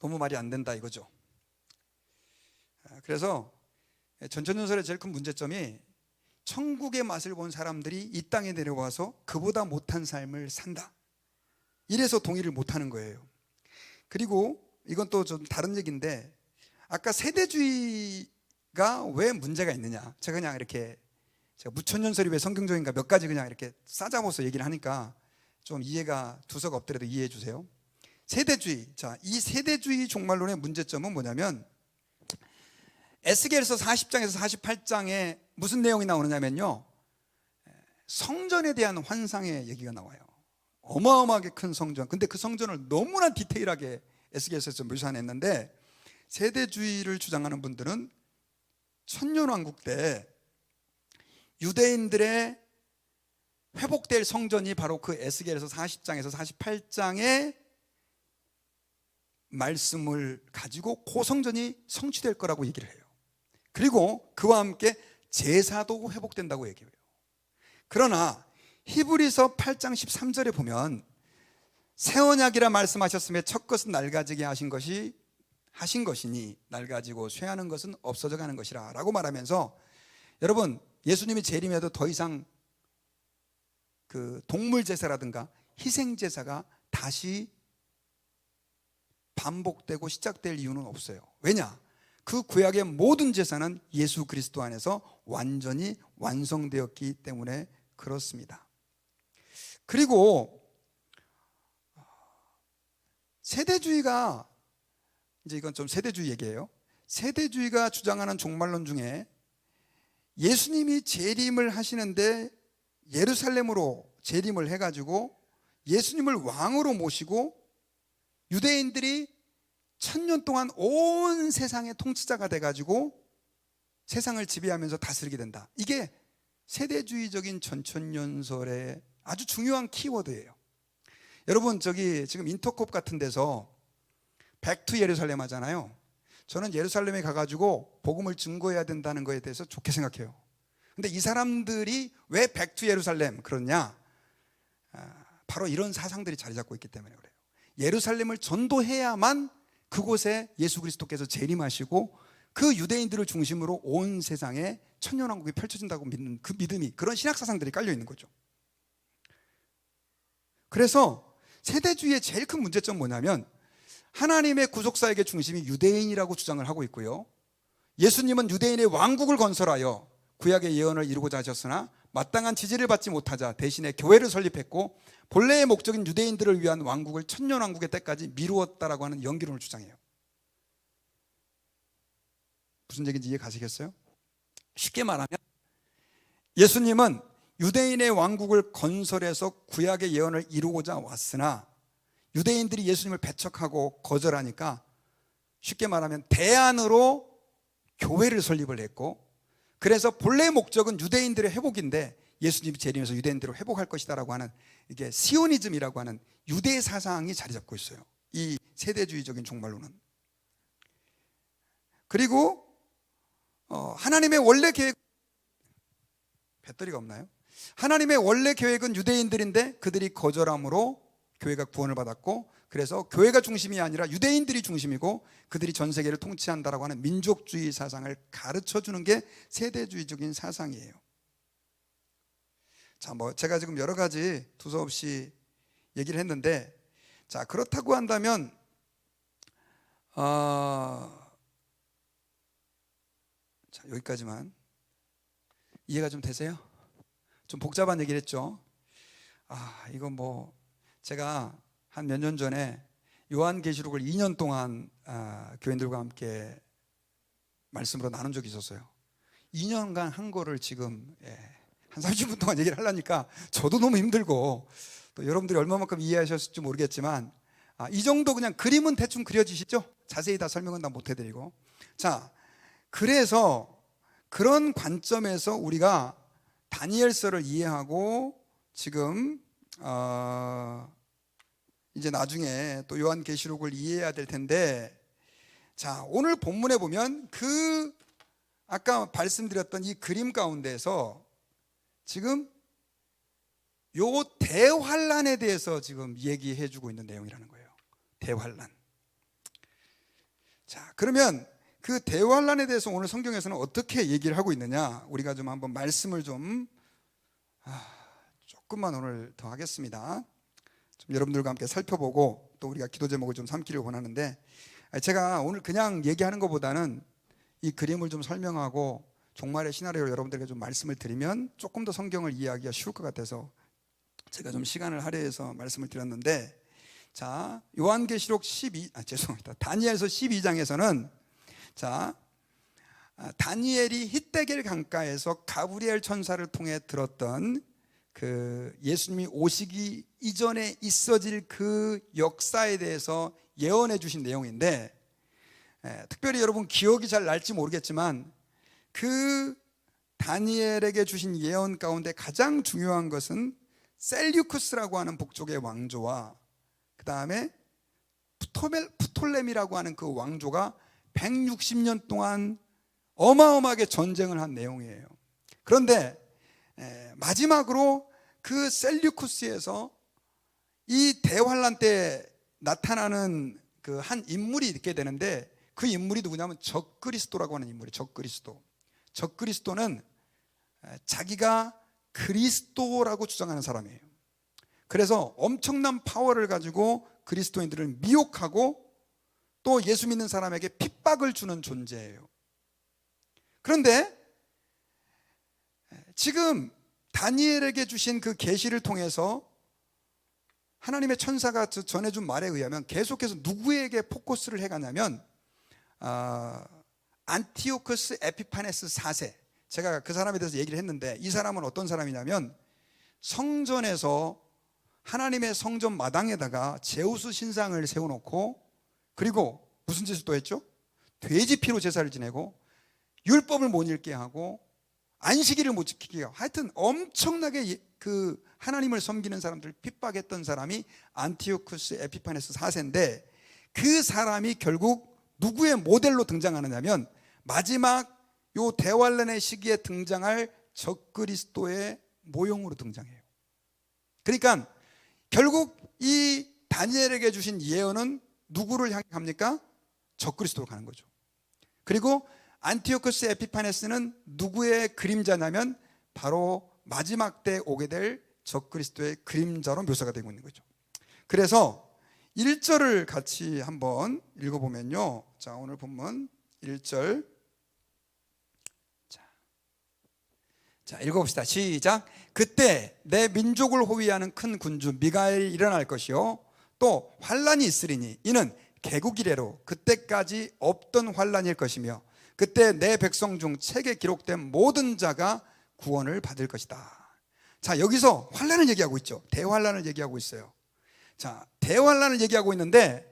너무 말이 안 된다 이거죠. 그래서 전천년설의 제일 큰 문제점이, 천국의 맛을 본 사람들이 이 땅에 내려와서 그보다 못한 삶을 산다, 이래서 동의를 못하는 거예요. 그리고 이건 또 좀 다른 얘기인데, 아까 세대주의가 왜 문제가 있느냐, 제가 그냥 이렇게 제가 무천년설이 왜 성경적인가 몇 가지 그냥 이렇게 싸잡아서 얘기를 하니까 좀 이해가 두서가 없더라도 이해해 주세요. 세대주의, 자, 이 세대주의 종말론의 문제점은 뭐냐면, 에스겔서 40장에서 48장에 무슨 내용이 나오느냐면요, 성전에 대한 환상의 얘기가 나와요. 어마어마하게 큰 성전. 근데 그 성전을 너무나 디테일하게 에스겔서에서 묘사했는데, 세대주의를 주장하는 분들은 천년왕국 때 유대인들의 회복될 성전이 바로 그 에스겔에서 40장에서 48장의 말씀을 가지고 그 성전이 성취될 거라고 얘기를 해요. 그리고 그와 함께 제사도 회복된다고 얘기해요. 그러나 히브리서 8장 13절에 보면 새 언약이라 말씀하셨으며 첫 것은 낡아지게 하신 것이니 낡아지고 쇠하는 것은 없어져 가는 것이라 라고 말하면서, 여러분, 예수님이 재림해도 더 이상 그 동물 제사라든가 희생 제사가 다시 반복되고 시작될 이유는 없어요. 왜냐? 그 구약의 모든 제사는 예수 그리스도 안에서 완전히 완성되었기 때문에 그렇습니다. 그리고 세대주의가, 이제 이건 좀 세대주의 얘기예요. 세대주의가 주장하는 종말론 중에 예수님이 재림을 하시는데 예루살렘으로 재림을 해가지고 예수님을 왕으로 모시고 유대인들이 1000년 동안 온 세상의 통치자가 돼가지고 세상을 지배하면서 다스리게 된다. 이게 세대주의적인 전천년설의 아주 중요한 키워드예요. 여러분, 저기 지금 인터콥 같은 데서 백투 예루살렘 하잖아요. 저는 예루살렘에 가가지고 복음을 증거해야 된다는 거에 대해서 좋게 생각해요. 근데 이 사람들이 왜 백투 예루살렘 그러냐? 바로 이런 사상들이 자리 잡고 있기 때문에 그래요. 예루살렘을 전도해야만 그곳에 예수 그리스도께서 재림하시고 그 유대인들을 중심으로 온 세상에 천년왕국이 펼쳐진다고 믿는 그 믿음이, 그런 신학사상들이 깔려 있는 거죠. 그래서 세대주의의 제일 큰 문제점은 뭐냐면, 하나님의 구속사역의 중심이 유대인이라고 주장을 하고 있고요, 예수님은 유대인의 왕국을 건설하여 구약의 예언을 이루고자 하셨으나 마땅한 지지를 받지 못하자 대신에 교회를 설립했고 본래의 목적인 유대인들을 위한 왕국을 천년왕국의 때까지 미루었다라고 하는 연기론을 주장해요. 무슨 얘기인지 이해 가시겠어요? 쉽게 말하면 예수님은 유대인의 왕국을 건설해서 구약의 예언을 이루고자 왔으나 유대인들이 예수님을 배척하고 거절하니까, 쉽게 말하면 대안으로 교회를 설립을 했고, 그래서 본래의 목적은 유대인들의 회복인데 예수님이 재림해서 유대인들을 회복할 것이다라고 하는, 이게 시오니즘이라고 하는 유대 사상이 자리 잡고 있어요, 이 세대주의적인 종말론은. 그리고 하나님의 원래 계획, 배터리가 없나요? 하나님의 원래 계획은 유대인들인데 그들이 거절함으로 교회가 구원을 받았고, 그래서 교회가 중심이 아니라 유대인들이 중심이고 그들이 전 세계를 통치한다라고 하는 민족주의 사상을 가르쳐주는 게 세대주의적인 사상이에요. 자, 제가 지금 여러 가지 두서없이 얘기를 했는데, 자, 그렇다고 한다면 자, 여기까지만 이해가 좀 되세요? 좀 복잡한 얘기를 했죠. 이건 제가 한 몇 년 전에 요한계시록을 2년 동안 교인들과 함께 말씀으로 나눈 적이 있었어요. 2년간 한 거를 지금 한 30분 동안 얘기를 하려니까 저도 너무 힘들고, 또 여러분들이 얼마만큼 이해하셨을지 모르겠지만 이 정도 그냥 그림은 대충 그려지시죠? 자세히 다 설명은 다 못 해드리고. 자, 그래서 그런 관점에서 우리가 다니엘서를 이해하고 지금 이제 나중에 또 요한계시록을 이해해야 될 텐데, 자, 오늘 본문에 보면 그 아까 말씀드렸던 이 그림 가운데서 지금 요 대환란에 대해서 지금 얘기해 주고 있는 내용이라는 거예요. 대환란. 자, 그러면 그 대환란에 대해서 오늘 성경에서는 어떻게 얘기를 하고 있느냐, 우리가 좀 한번 말씀을 좀 조금만 오늘 더 하겠습니다. 좀 여러분들과 함께 살펴보고 또 우리가 기도 제목을 좀 삼기를 원하는데, 제가 오늘 그냥 얘기하는 것보다는 이 그림을 좀 설명하고 종말의 시나리오를 여러분들에게 좀 말씀을 드리면 조금 더 성경을 이해하기가 쉬울 것 같아서 제가 좀 시간을 할애해서 말씀을 드렸는데, 자, 요한계시록 죄송합니다. 다니엘서 12장에서는 자, 다니엘이 히데겔 강가에서 가브리엘 천사를 통해 들었던 그 예수님이 오시기 이전에 있어질 그 역사에 대해서 예언해 주신 내용인데, 특별히 여러분 기억이 잘 날지 모르겠지만 그 다니엘에게 주신 예언 가운데 가장 중요한 것은 셀류쿠스라고 하는 북쪽의 왕조와 그 다음에 프톨레미라고 하는 그 왕조가 160년 동안 어마어마하게 전쟁을 한 내용이에요. 그런데 마지막으로 그 셀류쿠스에서 이 대환란 때 나타나는 그 한 인물이 있게 되는데, 그 인물이 누구냐면 적그리스도라고 하는 인물이에요. 적그리스도는 자기가 그리스도라고 주장하는 사람이에요. 그래서 엄청난 파워를 가지고 그리스도인들을 미혹하고 또 예수 믿는 사람에게 핍박을 주는 존재예요. 그런데 지금 다니엘에게 주신 그 계시를 통해서 하나님의 천사가 전해준 말에 의하면 계속해서 누구에게 포커스를 해가냐면 안티오쿠스 에피파네스 4세, 제가 그 사람에 대해서 얘기를 했는데, 이 사람은 어떤 사람이냐면 성전에서 하나님의 성전 마당에다가 제우스 신상을 세워놓고, 그리고 무슨 짓을 또 했죠? 돼지 피로 제사를 지내고 율법을 못 읽게 하고 안식일을 못 지키게 하고, 하여튼 엄청나게 그 하나님을 섬기는 사람들을 핍박했던 사람이 안티오쿠스 에피파네스 4세인데, 그 사람이 결국 누구의 모델로 등장하느냐면 마지막 요 대환란의 시기에 등장할 적그리스도의 모형으로 등장해요. 그러니까 결국 이 다니엘에게 주신 예언은 누구를 향해 갑니까? 적그리스도로 가는 거죠. 그리고 안티오쿠스 에피파네스는 누구의 그림자냐면 바로 마지막 때 오게 될 적그리스도의 그림자로 묘사가 되고 있는 거죠. 그래서 1절을 같이 한번 읽어보면요, 자, 오늘 본문 1절, 자, 읽어봅시다. 시작. 그때 내 민족을 호위하는 큰 군주 미가엘이 일어날 것이요, 또 환란이 있으리니 이는 개국 이래로 그때까지 없던 환란일 것이며, 그때 내 백성 중 책에 기록된 모든 자가 구원을 받을 것이다. 자, 여기서 환란을 얘기하고 있죠. 대환란을 얘기하고 있어요. 자, 대환란을 얘기하고 있는데,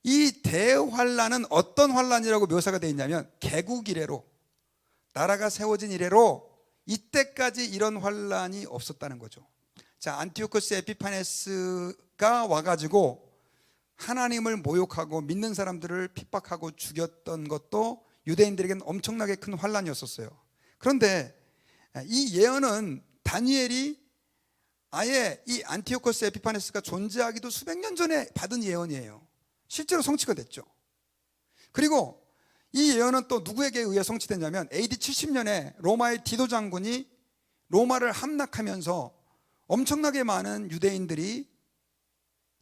이 대환란은 어떤 환란이라고 묘사가 되어 있냐면 개국 이래로, 나라가 세워진 이래로 이때까지 이런 환란이 없었다는 거죠. 자, 안티오쿠스 에피파네스가 와가지고 하나님을 모욕하고 믿는 사람들을 핍박하고 죽였던 것도 유대인들에게는 엄청나게 큰 환란이었었어요. 그런데 이 예언은 다니엘이 아예 이 안티오쿠스 에피파네스가 존재하기도 수백 년 전에 받은 예언이에요. 실제로 성취가 됐죠. 그리고 이 예언은 또 누구에게 의해 성취됐냐면 AD 70년에 로마의 디도 장군이 로마를 함락하면서 엄청나게 많은 유대인들이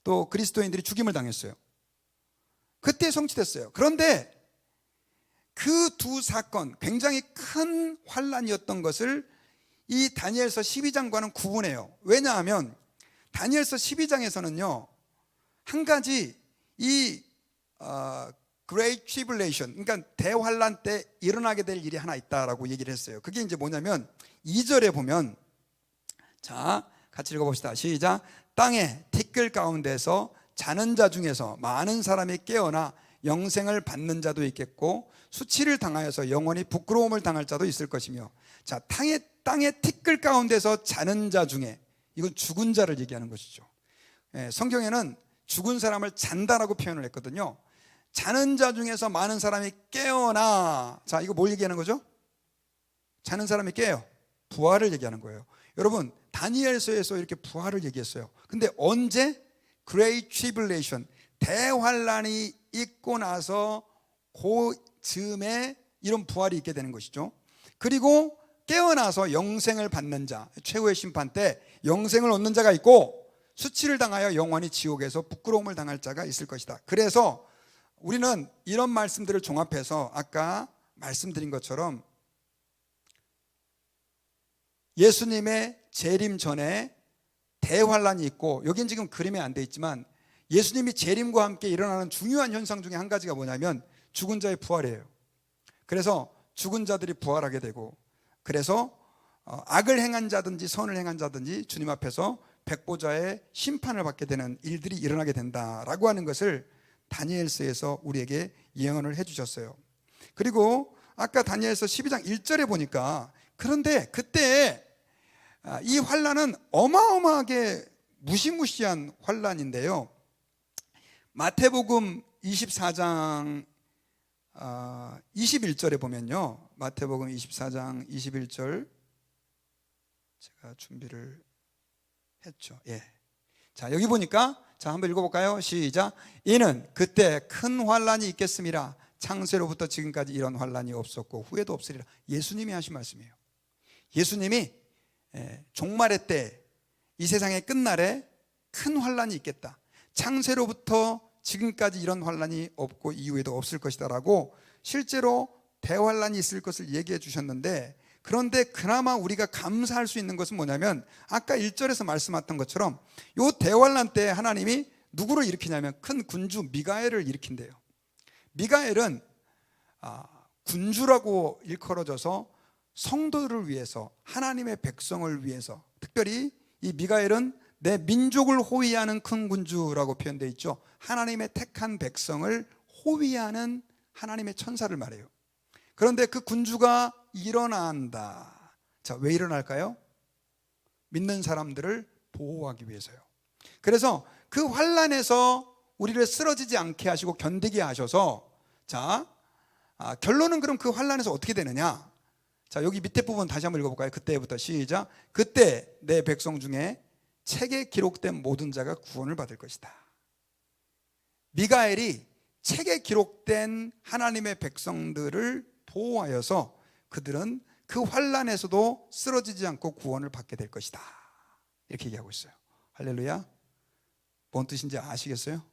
또 그리스도인들이 죽임을 당했어요. 그때 성취됐어요. 그런데 그 두 사건, 굉장히 큰 환란이었던 것을 이 다니엘서 12장과는 구분해요. 왜냐하면 다니엘서 12장에서는요, 한 가지 이 Great Tribulation, 그러니까 대환란 때 일어나게 될 일이 하나 있다라고 얘기를 했어요. 그게 이제 뭐냐면 2절에 보면, 자, 같이 읽어봅시다. 시작. 땅의 티끌 가운데서 자는 자 중에서 많은 사람이 깨어나 영생을 받는 자도 있겠고 수치를 당하여서 영원히 부끄러움을 당할 자도 있을 것이며. 자, 땅의 티끌 가운데서 자는 자 중에, 이건 죽은 자를 얘기하는 것이죠. 성경에는 죽은 사람을 잔다라고 표현을 했거든요. 자는 자 중에서 많은 사람이 깨어나. 자, 이거 뭘 얘기하는 거죠? 자는 사람이 깨요. 부활을 얘기하는 거예요. 여러분, 다니엘서에서 이렇게 부활을 얘기했어요. 근데 언제? Great Tribulation, 대환란이 있고 나서 그 즈음에 이런 부활이 있게 되는 것이죠. 그리고 깨어나서 영생을 받는 자, 최후의 심판 때 영생을 얻는 자가 있고 수치를 당하여 영원히 지옥에서 부끄러움을 당할 자가 있을 것이다. 그래서 우리는 이런 말씀들을 종합해서 아까 말씀드린 것처럼 예수님의 재림 전에 대환란이 있고, 여긴 지금 그림에 안 돼 있지만 예수님이 재림과 함께 일어나는 중요한 현상 중에 한 가지가 뭐냐면 죽은 자의 부활이에요. 그래서 죽은 자들이 부활하게 되고, 그래서 악을 행한 자든지 선을 행한 자든지 주님 앞에서 백보자의 심판을 받게 되는 일들이 일어나게 된다라고 하는 것을 다니엘서에서 우리에게 예언을 해주셨어요. 그리고 아까 다니엘서 12장 1절에 보니까, 그런데 그때 이 환란은 어마어마하게 무시무시한 환란인데요, 마태복음 24장 21절에 보면요, 마태복음 24장 21절 제가 준비를 했죠. 예. 자, 여기 보니까, 자, 한번 읽어볼까요? 시작. 이는 그때 큰 환란이 있겠음이라. 창세로부터 지금까지 이런 환란이 없었고 후에도 없으리라. 예수님이 하신 말씀이에요. 예수님이 종말의 때, 이 세상의 끝날에 큰 환란이 있겠다. 창세로부터 지금까지 이런 환란이 없고 이후에도 없을 것이다 라고 실제로 대환란이 있을 것을 얘기해 주셨는데, 그런데 그나마 우리가 감사할 수 있는 것은 뭐냐면, 아까 1절에서 말씀하셨던 것처럼 이 대환란 때 하나님이 누구를 일으키냐면 큰 군주 미가엘을 일으킨대요. 미가엘은 군주라고 일컬어져서 성도들을 위해서, 하나님의 백성을 위해서, 특별히 이 미가엘은 내 민족을 호위하는 큰 군주라고 표현되어 있죠. 하나님의 택한 백성을 호위하는 하나님의 천사를 말해요. 그런데 그 군주가 일어난다. 자, 왜 일어날까요? 믿는 사람들을 보호하기 위해서요. 그래서 그 환란에서 우리를 쓰러지지 않게 하시고 견디게 하셔서, 자, 결론은 그럼 그 환란에서 어떻게 되느냐? 자, 여기 밑에 부분 다시 한번 읽어볼까요? 그때부터 시작. 그때 내 백성 중에 책에 기록된 모든 자가 구원을 받을 것이다. 미가엘이 책에 기록된 하나님의 백성들을 보호하여서 그들은 그 환란에서도 쓰러지지 않고 구원을 받게 될 것이다. 이렇게 얘기하고 있어요. 할렐루야. 뭔 뜻인지 아시겠어요?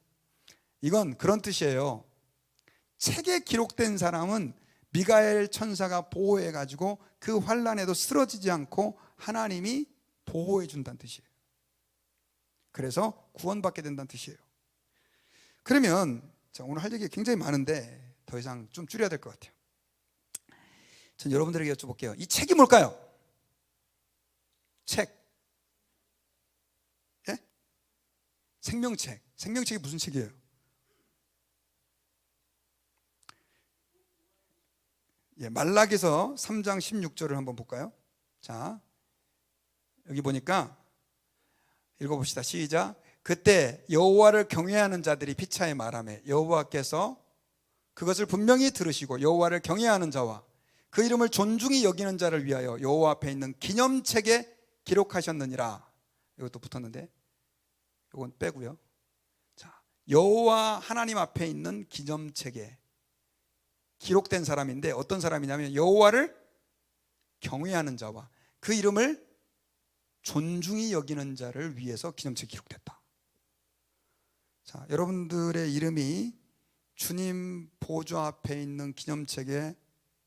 이건 그런 뜻이에요. 책에 기록된 사람은 미가엘 천사가 보호해가지고 그 환란에도 쓰러지지 않고 하나님이 보호해 준다는 뜻이에요. 그래서 구원받게 된다는 뜻이에요. 그러면 자, 오늘 할 얘기가 굉장히 많은데 더 이상 좀 줄여야 될 것 같아요. 전 여러분들에게 여쭤볼게요. 이 책이 뭘까요? 책. 예? 생명책. 생명책이 무슨 책이에요? 예, 말라기서 3장 16절을 한번 볼까요? 자, 여기 보니까 읽어봅시다. 시작. 그때 여호와를 경외하는 자들이 피차에 말하며 여호와께서 그것을 분명히 들으시고 여호와를 경외하는 자와 그 이름을 존중히 여기는 자를 위하여 여호와 앞에 있는 기념책에 기록하셨느니라. 이것도 붙었는데 이건 빼고요. 자, 여호와 하나님 앞에 있는 기념책에 기록된 사람인데 어떤 사람이냐면 여호와를 경외하는 자와 그 이름을 존중히 여기는 자를 위해서 기념책이 기록됐다. 자, 여러분들의 이름이 주님 보좌 앞에 있는 기념책에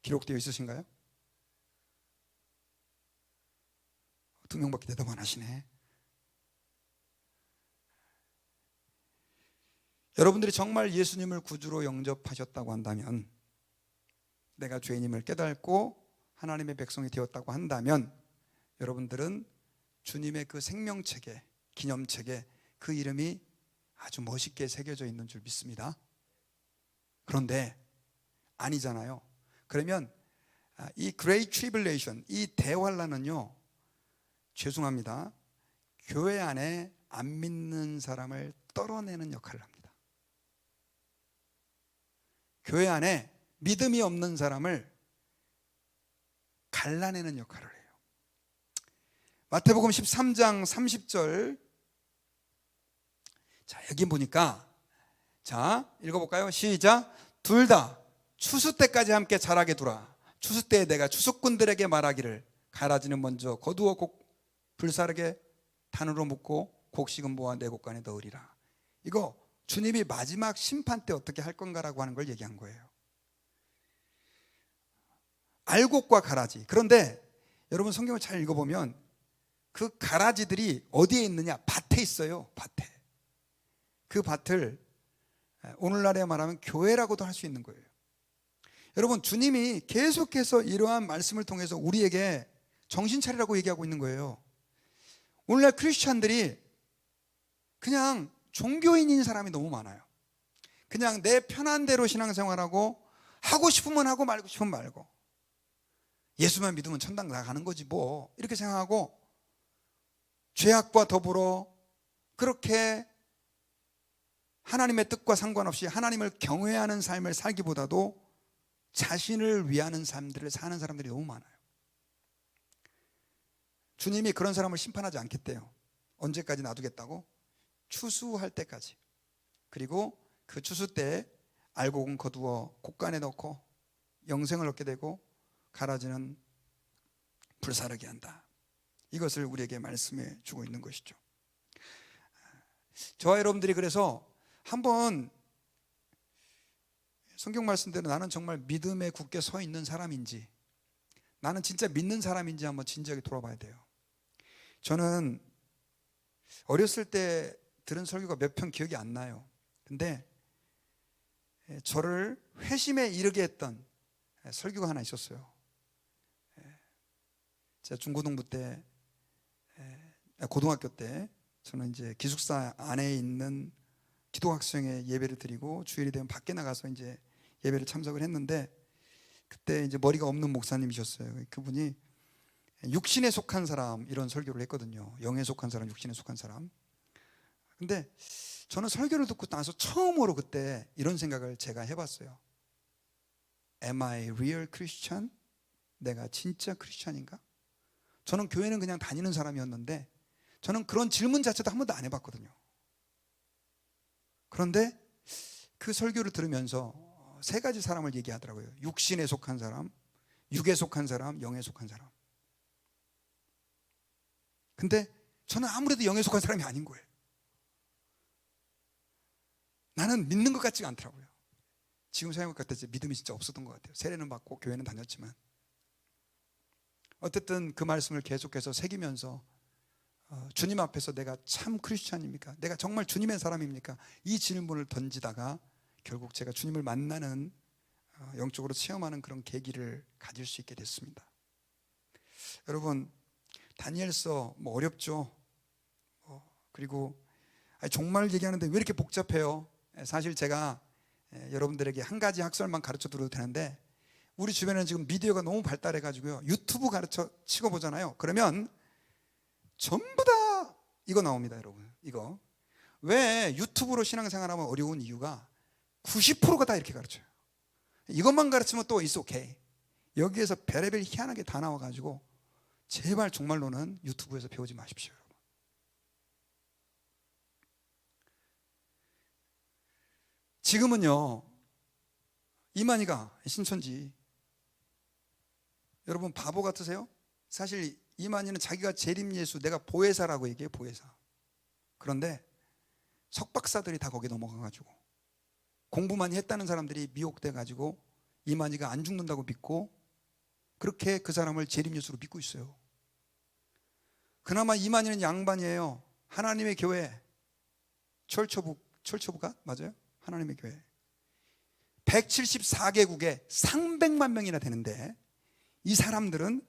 기록되어 있으신가요? 2명밖에 대답 안 하시네. 여러분들이 정말 예수님을 구주로 영접하셨다고 한다면, 내가 죄인임을 깨닫고 하나님의 백성이 되었다고 한다면 여러분들은 주님의 그 생명책에, 기념책에 그 이름이 아주 멋있게 새겨져 있는 줄 믿습니다. 그런데 아니잖아요. 그러면 이 Great Tribulation, 이 대환란은요, 죄송합니다, 교회 안에 안 믿는 사람을 떨어내는 역할을 합니다. 교회 안에 믿음이 없는 사람을 갈라내는 역할을 해요. 마태복음 13장 30절. 자, 여기 보니까, 자, 읽어볼까요? 시작. 둘 다 추수 때까지 함께 자라게 두라. 추수 때에 내가 추수꾼들에게 말하기를 가라지는 먼저 거두어 불사르게 단으로 묶고 곡식은 모아 내 곡간에 넣으리라. 이거 주님이 마지막 심판 때 어떻게 할 건가라고 하는 걸 얘기한 거예요. 알곡과 가라지. 그런데 여러분 성경을 잘 읽어보면 그 가라지들이 어디에 있느냐? 밭에 있어요. 밭에. 그 밭을 오늘날에 말하면 교회라고도 할 수 있는 거예요. 여러분, 주님이 계속해서 이러한 말씀을 통해서 우리에게 정신 차리라고 얘기하고 있는 거예요. 오늘날 크리스찬들이 그냥 종교인인 사람이 너무 많아요. 그냥 내 편한 대로 신앙생활하고 하고 싶으면 하고 말고 싶으면 말고 예수만 믿으면 천당 나가는 거지 뭐 이렇게 생각하고 죄악과 더불어 그렇게 하나님의 뜻과 상관없이 하나님을 경외하는 삶을 살기보다도 자신을 위하는 삶들을 사는 사람들이 너무 많아요. 주님이 그런 사람을 심판하지 않겠대요. 언제까지 놔두겠다고? 추수할 때까지. 그리고 그 추수 때 알곡은 거두어 곡간에 넣고 영생을 얻게 되고 가라지는 불사르게 한다. 이것을 우리에게 말씀해 주고 있는 것이죠. 저와 여러분들이 그래서 한번 성경 말씀대로 나는 정말 믿음에 굳게 서 있는 사람인지, 나는 진짜 믿는 사람인지 한번 진지하게 돌아봐야 돼요. 저는 어렸을 때 들은 설교가 몇 편 기억이 안 나요. 근데 저를 회심에 이르게 했던 설교가 하나 있었어요. 제가 중고등부 때, 고등학교 때 저는 이제 기숙사 안에 있는 기독학생회 예배를 드리고 주일이 되면 밖에 나가서 이제 예배를 참석을 했는데, 그때 이제 머리가 없는 목사님이셨어요. 그분이 육신에 속한 사람 이런 설교를 했거든요. 영에 속한 사람, 육신에 속한 사람. 근데 저는 설교를 듣고 나서 처음으로 그때 이런 생각을 제가 해봤어요. Am I real Christian? 내가 진짜 크리스찬인가? 저는 교회는 그냥 다니는 사람이었는데 저는 그런 질문 자체도 한 번도 안 해봤거든요. 그런데 그 설교를 들으면서 세 가지 사람을 얘기하더라고요. 육신에 속한 사람, 육에 속한 사람, 영에 속한 사람. 근데 저는 아무래도 영에 속한 사람이 아닌 거예요. 나는 믿는 것 같지가 않더라고요. 지금 생각해보니까 그때 믿음이 진짜 없었던 것 같아요. 세례는 받고 교회는 다녔지만. 어쨌든 그 말씀을 계속해서 새기면서 주님 앞에서 내가 참 크리스찬입니까? 내가 정말 주님의 사람입니까? 이 질문을 던지다가 결국 제가 주님을 만나는, 영적으로 체험하는 그런 계기를 가질 수 있게 됐습니다. 여러분, 다니엘서 뭐 어렵죠. 그리고 정말 얘기하는데 왜 이렇게 복잡해요? 사실 제가 여러분들에게 한 가지 학설만 가르쳐 드려도 되는데, 우리 주변에는 지금 미디어가 너무 발달해 가지고요, 유튜브 가르쳐 치고 보잖아요. 그러면 전부 다 이거 나옵니다. 여러분, 이거 왜 유튜브로 신앙생활하면 어려운 이유가 90%가 다 이렇게 가르쳐요. 이것만 가르치면 또 it's okay. 여기에서 별의별 희한하게 다 나와가지고 제발 정말로는 유튜브에서 배우지 마십시오. 여러분. 지금은요, 이만희가 신천지, 여러분 바보 같으세요? 사실 이만희는 자기가 재림예수, 내가 보혜사라고 얘기해요. 보혜사. 그런데 석박사들이 다 거기 넘어가가지고 공부 많이 했다는 사람들이 미혹돼가지고 이만희가 안 죽는다고 믿고 그렇게 그 사람을 재림예수로 믿고 있어요. 그나마 이만희는 양반이에요. 하나님의 교회, 철초부가 맞아요? 하나님의 교회 174개국에 300만 명이나 되는데, 이 사람들은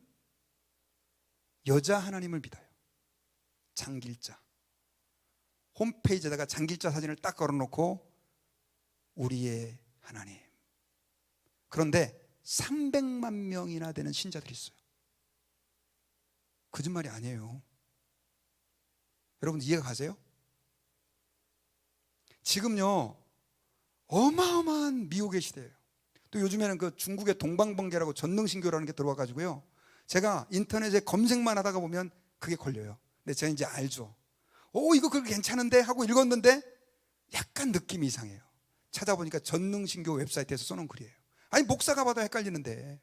여자 하나님을 믿어요. 장길자. 홈페이지에다가 장길자 사진을 딱 걸어놓고 우리의 하나님. 그런데 300만 명이나 되는 신자들이 있어요. 거짓말이 아니에요. 여러분 이해가 가세요? 지금요, 어마어마한 미혹의 시대예요. 또 요즘에는 그 중국의 동방번개라고 전능신교라는 게 들어와 가지고요, 제가 인터넷에 검색만 하다가 보면 그게 걸려요. 근데 제가 이제 알죠. 이거 그거 괜찮은데 하고 읽었는데 약간 느낌이 이상해요. 찾아보니까 전능신교 웹사이트에서 써놓은 글이에요. 아니 목사가 봐도 헷갈리는데.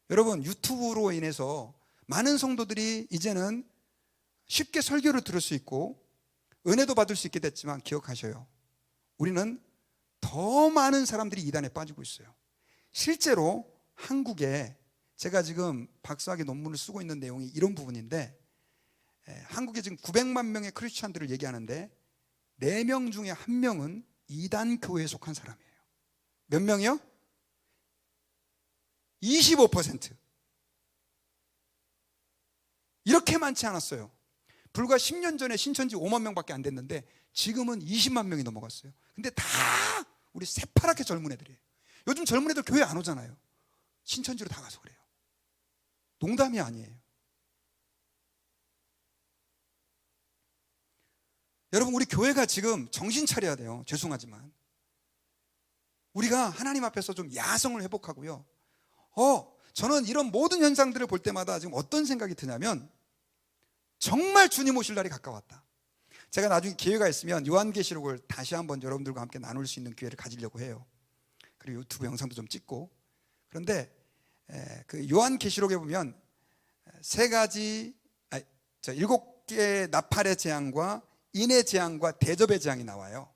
여러분, 유튜브로 인해서 많은 성도들이 이제는 쉽게 설교를 들을 수 있고 은혜도 받을 수 있게 됐지만, 기억하셔요. 우리는 더 많은 사람들이 이단에 빠지고 있어요. 실제로 한국에, 제가 지금 박사학위 논문을 쓰고 있는 내용이 이런 부분인데, 한국에 지금 900만 명의 크리스찬들을 얘기하는데 4명 중에 1명은 이단 교회에 속한 사람이에요. 몇 명이요? 25%. 이렇게 많지 않았어요. 불과 10년 전에 신천지 5만 명밖에 안 됐는데 지금은 20만 명이 넘어갔어요. 근데 다 우리 새파랗게 젊은 애들이에요. 요즘 젊은 애들 교회 안 오잖아요. 신천지로 다 가서 그래요. 농담이 아니에요. 여러분, 우리 교회가 지금 정신 차려야 돼요. 죄송하지만 우리가 하나님 앞에서 좀 야성을 회복하고요. 저는 이런 모든 현상들을 볼 때마다 지금 어떤 생각이 드냐면 정말 주님 오실 날이 가까웠다. 제가 나중에 기회가 있으면 요한계시록을 다시 한번 여러분들과 함께 나눌 수 있는 기회를 가지려고 해요. 그리고 유튜브 영상도 좀 찍고. 그런데 그 요한계시록에 보면 일곱 개의 나팔의 재앙과 인의 재앙과 대접의 재앙이 나와요.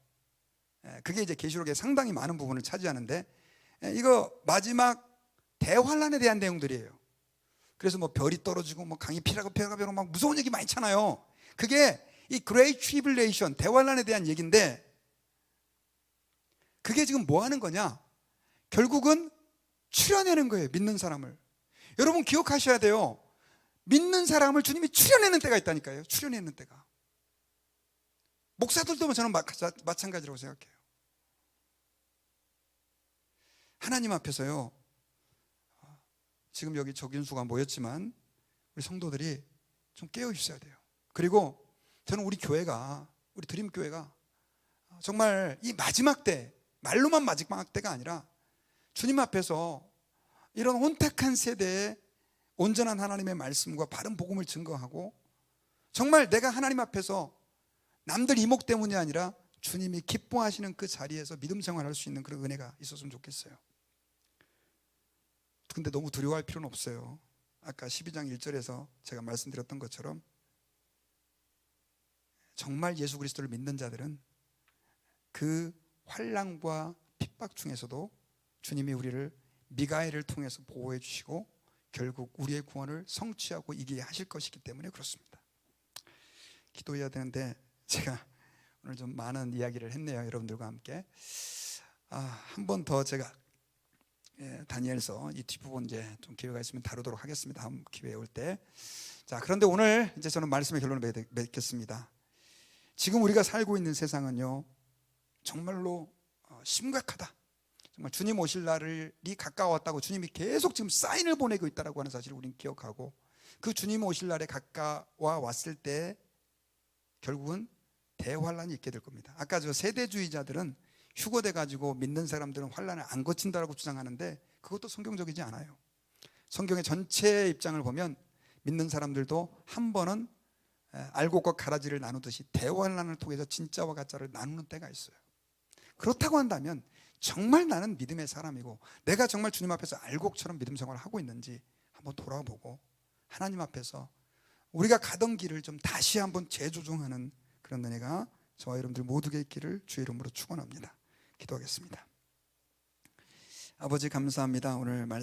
그게 이제 계시록에 상당히 많은 부분을 차지하는데 이거 마지막 대환란에 대한 내용들이에요. 그래서 뭐 별이 떨어지고 뭐 강이 피라고 막 무서운 얘기 많잖아요. 그게 이 Great Tribulation, 대환란에 대한 얘기인데 그게 지금 뭐 하는 거냐? 결국은 추려내는 거예요. 믿는 사람을. 여러분 기억하셔야 돼요. 믿는 사람을 주님이 추려내는 때가 있다니까요. 추려내는 때가. 목사들도 저는 마찬가지라고 생각해요. 하나님 앞에서요, 지금 여기 적인수가 모였지만 우리 성도들이 좀 깨어 있어야 돼요. 그리고 저는 우리 교회가, 우리 드림교회가 정말 이 마지막 때, 말로만 마지막 때가 아니라 주님 앞에서 이런 혼탁한 세대에 온전한 하나님의 말씀과 바른 복음을 증거하고 정말 내가 하나님 앞에서 남들 이목 때문이 아니라 주님이 기뻐하시는 그 자리에서 믿음 생활할 수 있는 그런 은혜가 있었으면 좋겠어요. 근데 너무 두려워할 필요는 없어요. 아까 12장 1절에서 제가 말씀드렸던 것처럼 정말 예수 그리스도를 믿는 자들은 그 환난과 핍박 중에서도 주님이 우리를 미가엘을 통해서 보호해 주시고 결국 우리의 구원을 성취하고 이기게 하실 것이기 때문에 그렇습니다. 기도해야 되는데 제가 오늘 좀 많은 이야기를 했네요. 여러분들과 함께. 한 번 더 제가 다니엘서 이 뒷부분 이제 좀 기회가 있으면 다루도록 하겠습니다. 다음 기회에 올 때. 자, 그런데 오늘 이제 저는 말씀의 결론을 맺겠습니다. 지금 우리가 살고 있는 세상은요, 정말로 심각하다. 정말 주님 오실 날이 가까웠다고 주님이 계속 지금 사인을 보내고 있다고 하는 사실을 우리는 기억하고 그 주님 오실 날에 가까워 왔을 때 결국은 대환란이 있게 될 겁니다. 아까 저 세대주의자들은 휴거돼 가지고 믿는 사람들은 환란을 안 거친다라고 주장하는데 그것도 성경적이지 않아요. 성경의 전체 입장을 보면 믿는 사람들도 한 번은 알곡과 가라지를 나누듯이 대환란을 통해서 진짜와 가짜를 나누는 때가 있어요. 그렇다고 한다면 정말 나는 믿음의 사람이고 내가 정말 주님 앞에서 알곡처럼 믿음 생활을 하고 있는지 한번 돌아보고 하나님 앞에서 우리가 가던 길을 좀 다시 한번 재조정하는 그런 은혜가 저와 여러분들 모두에게 있기를 주의 이름으로 축원합니다. 기도하겠습니다. 아버지 감사합니다. 오늘 말씀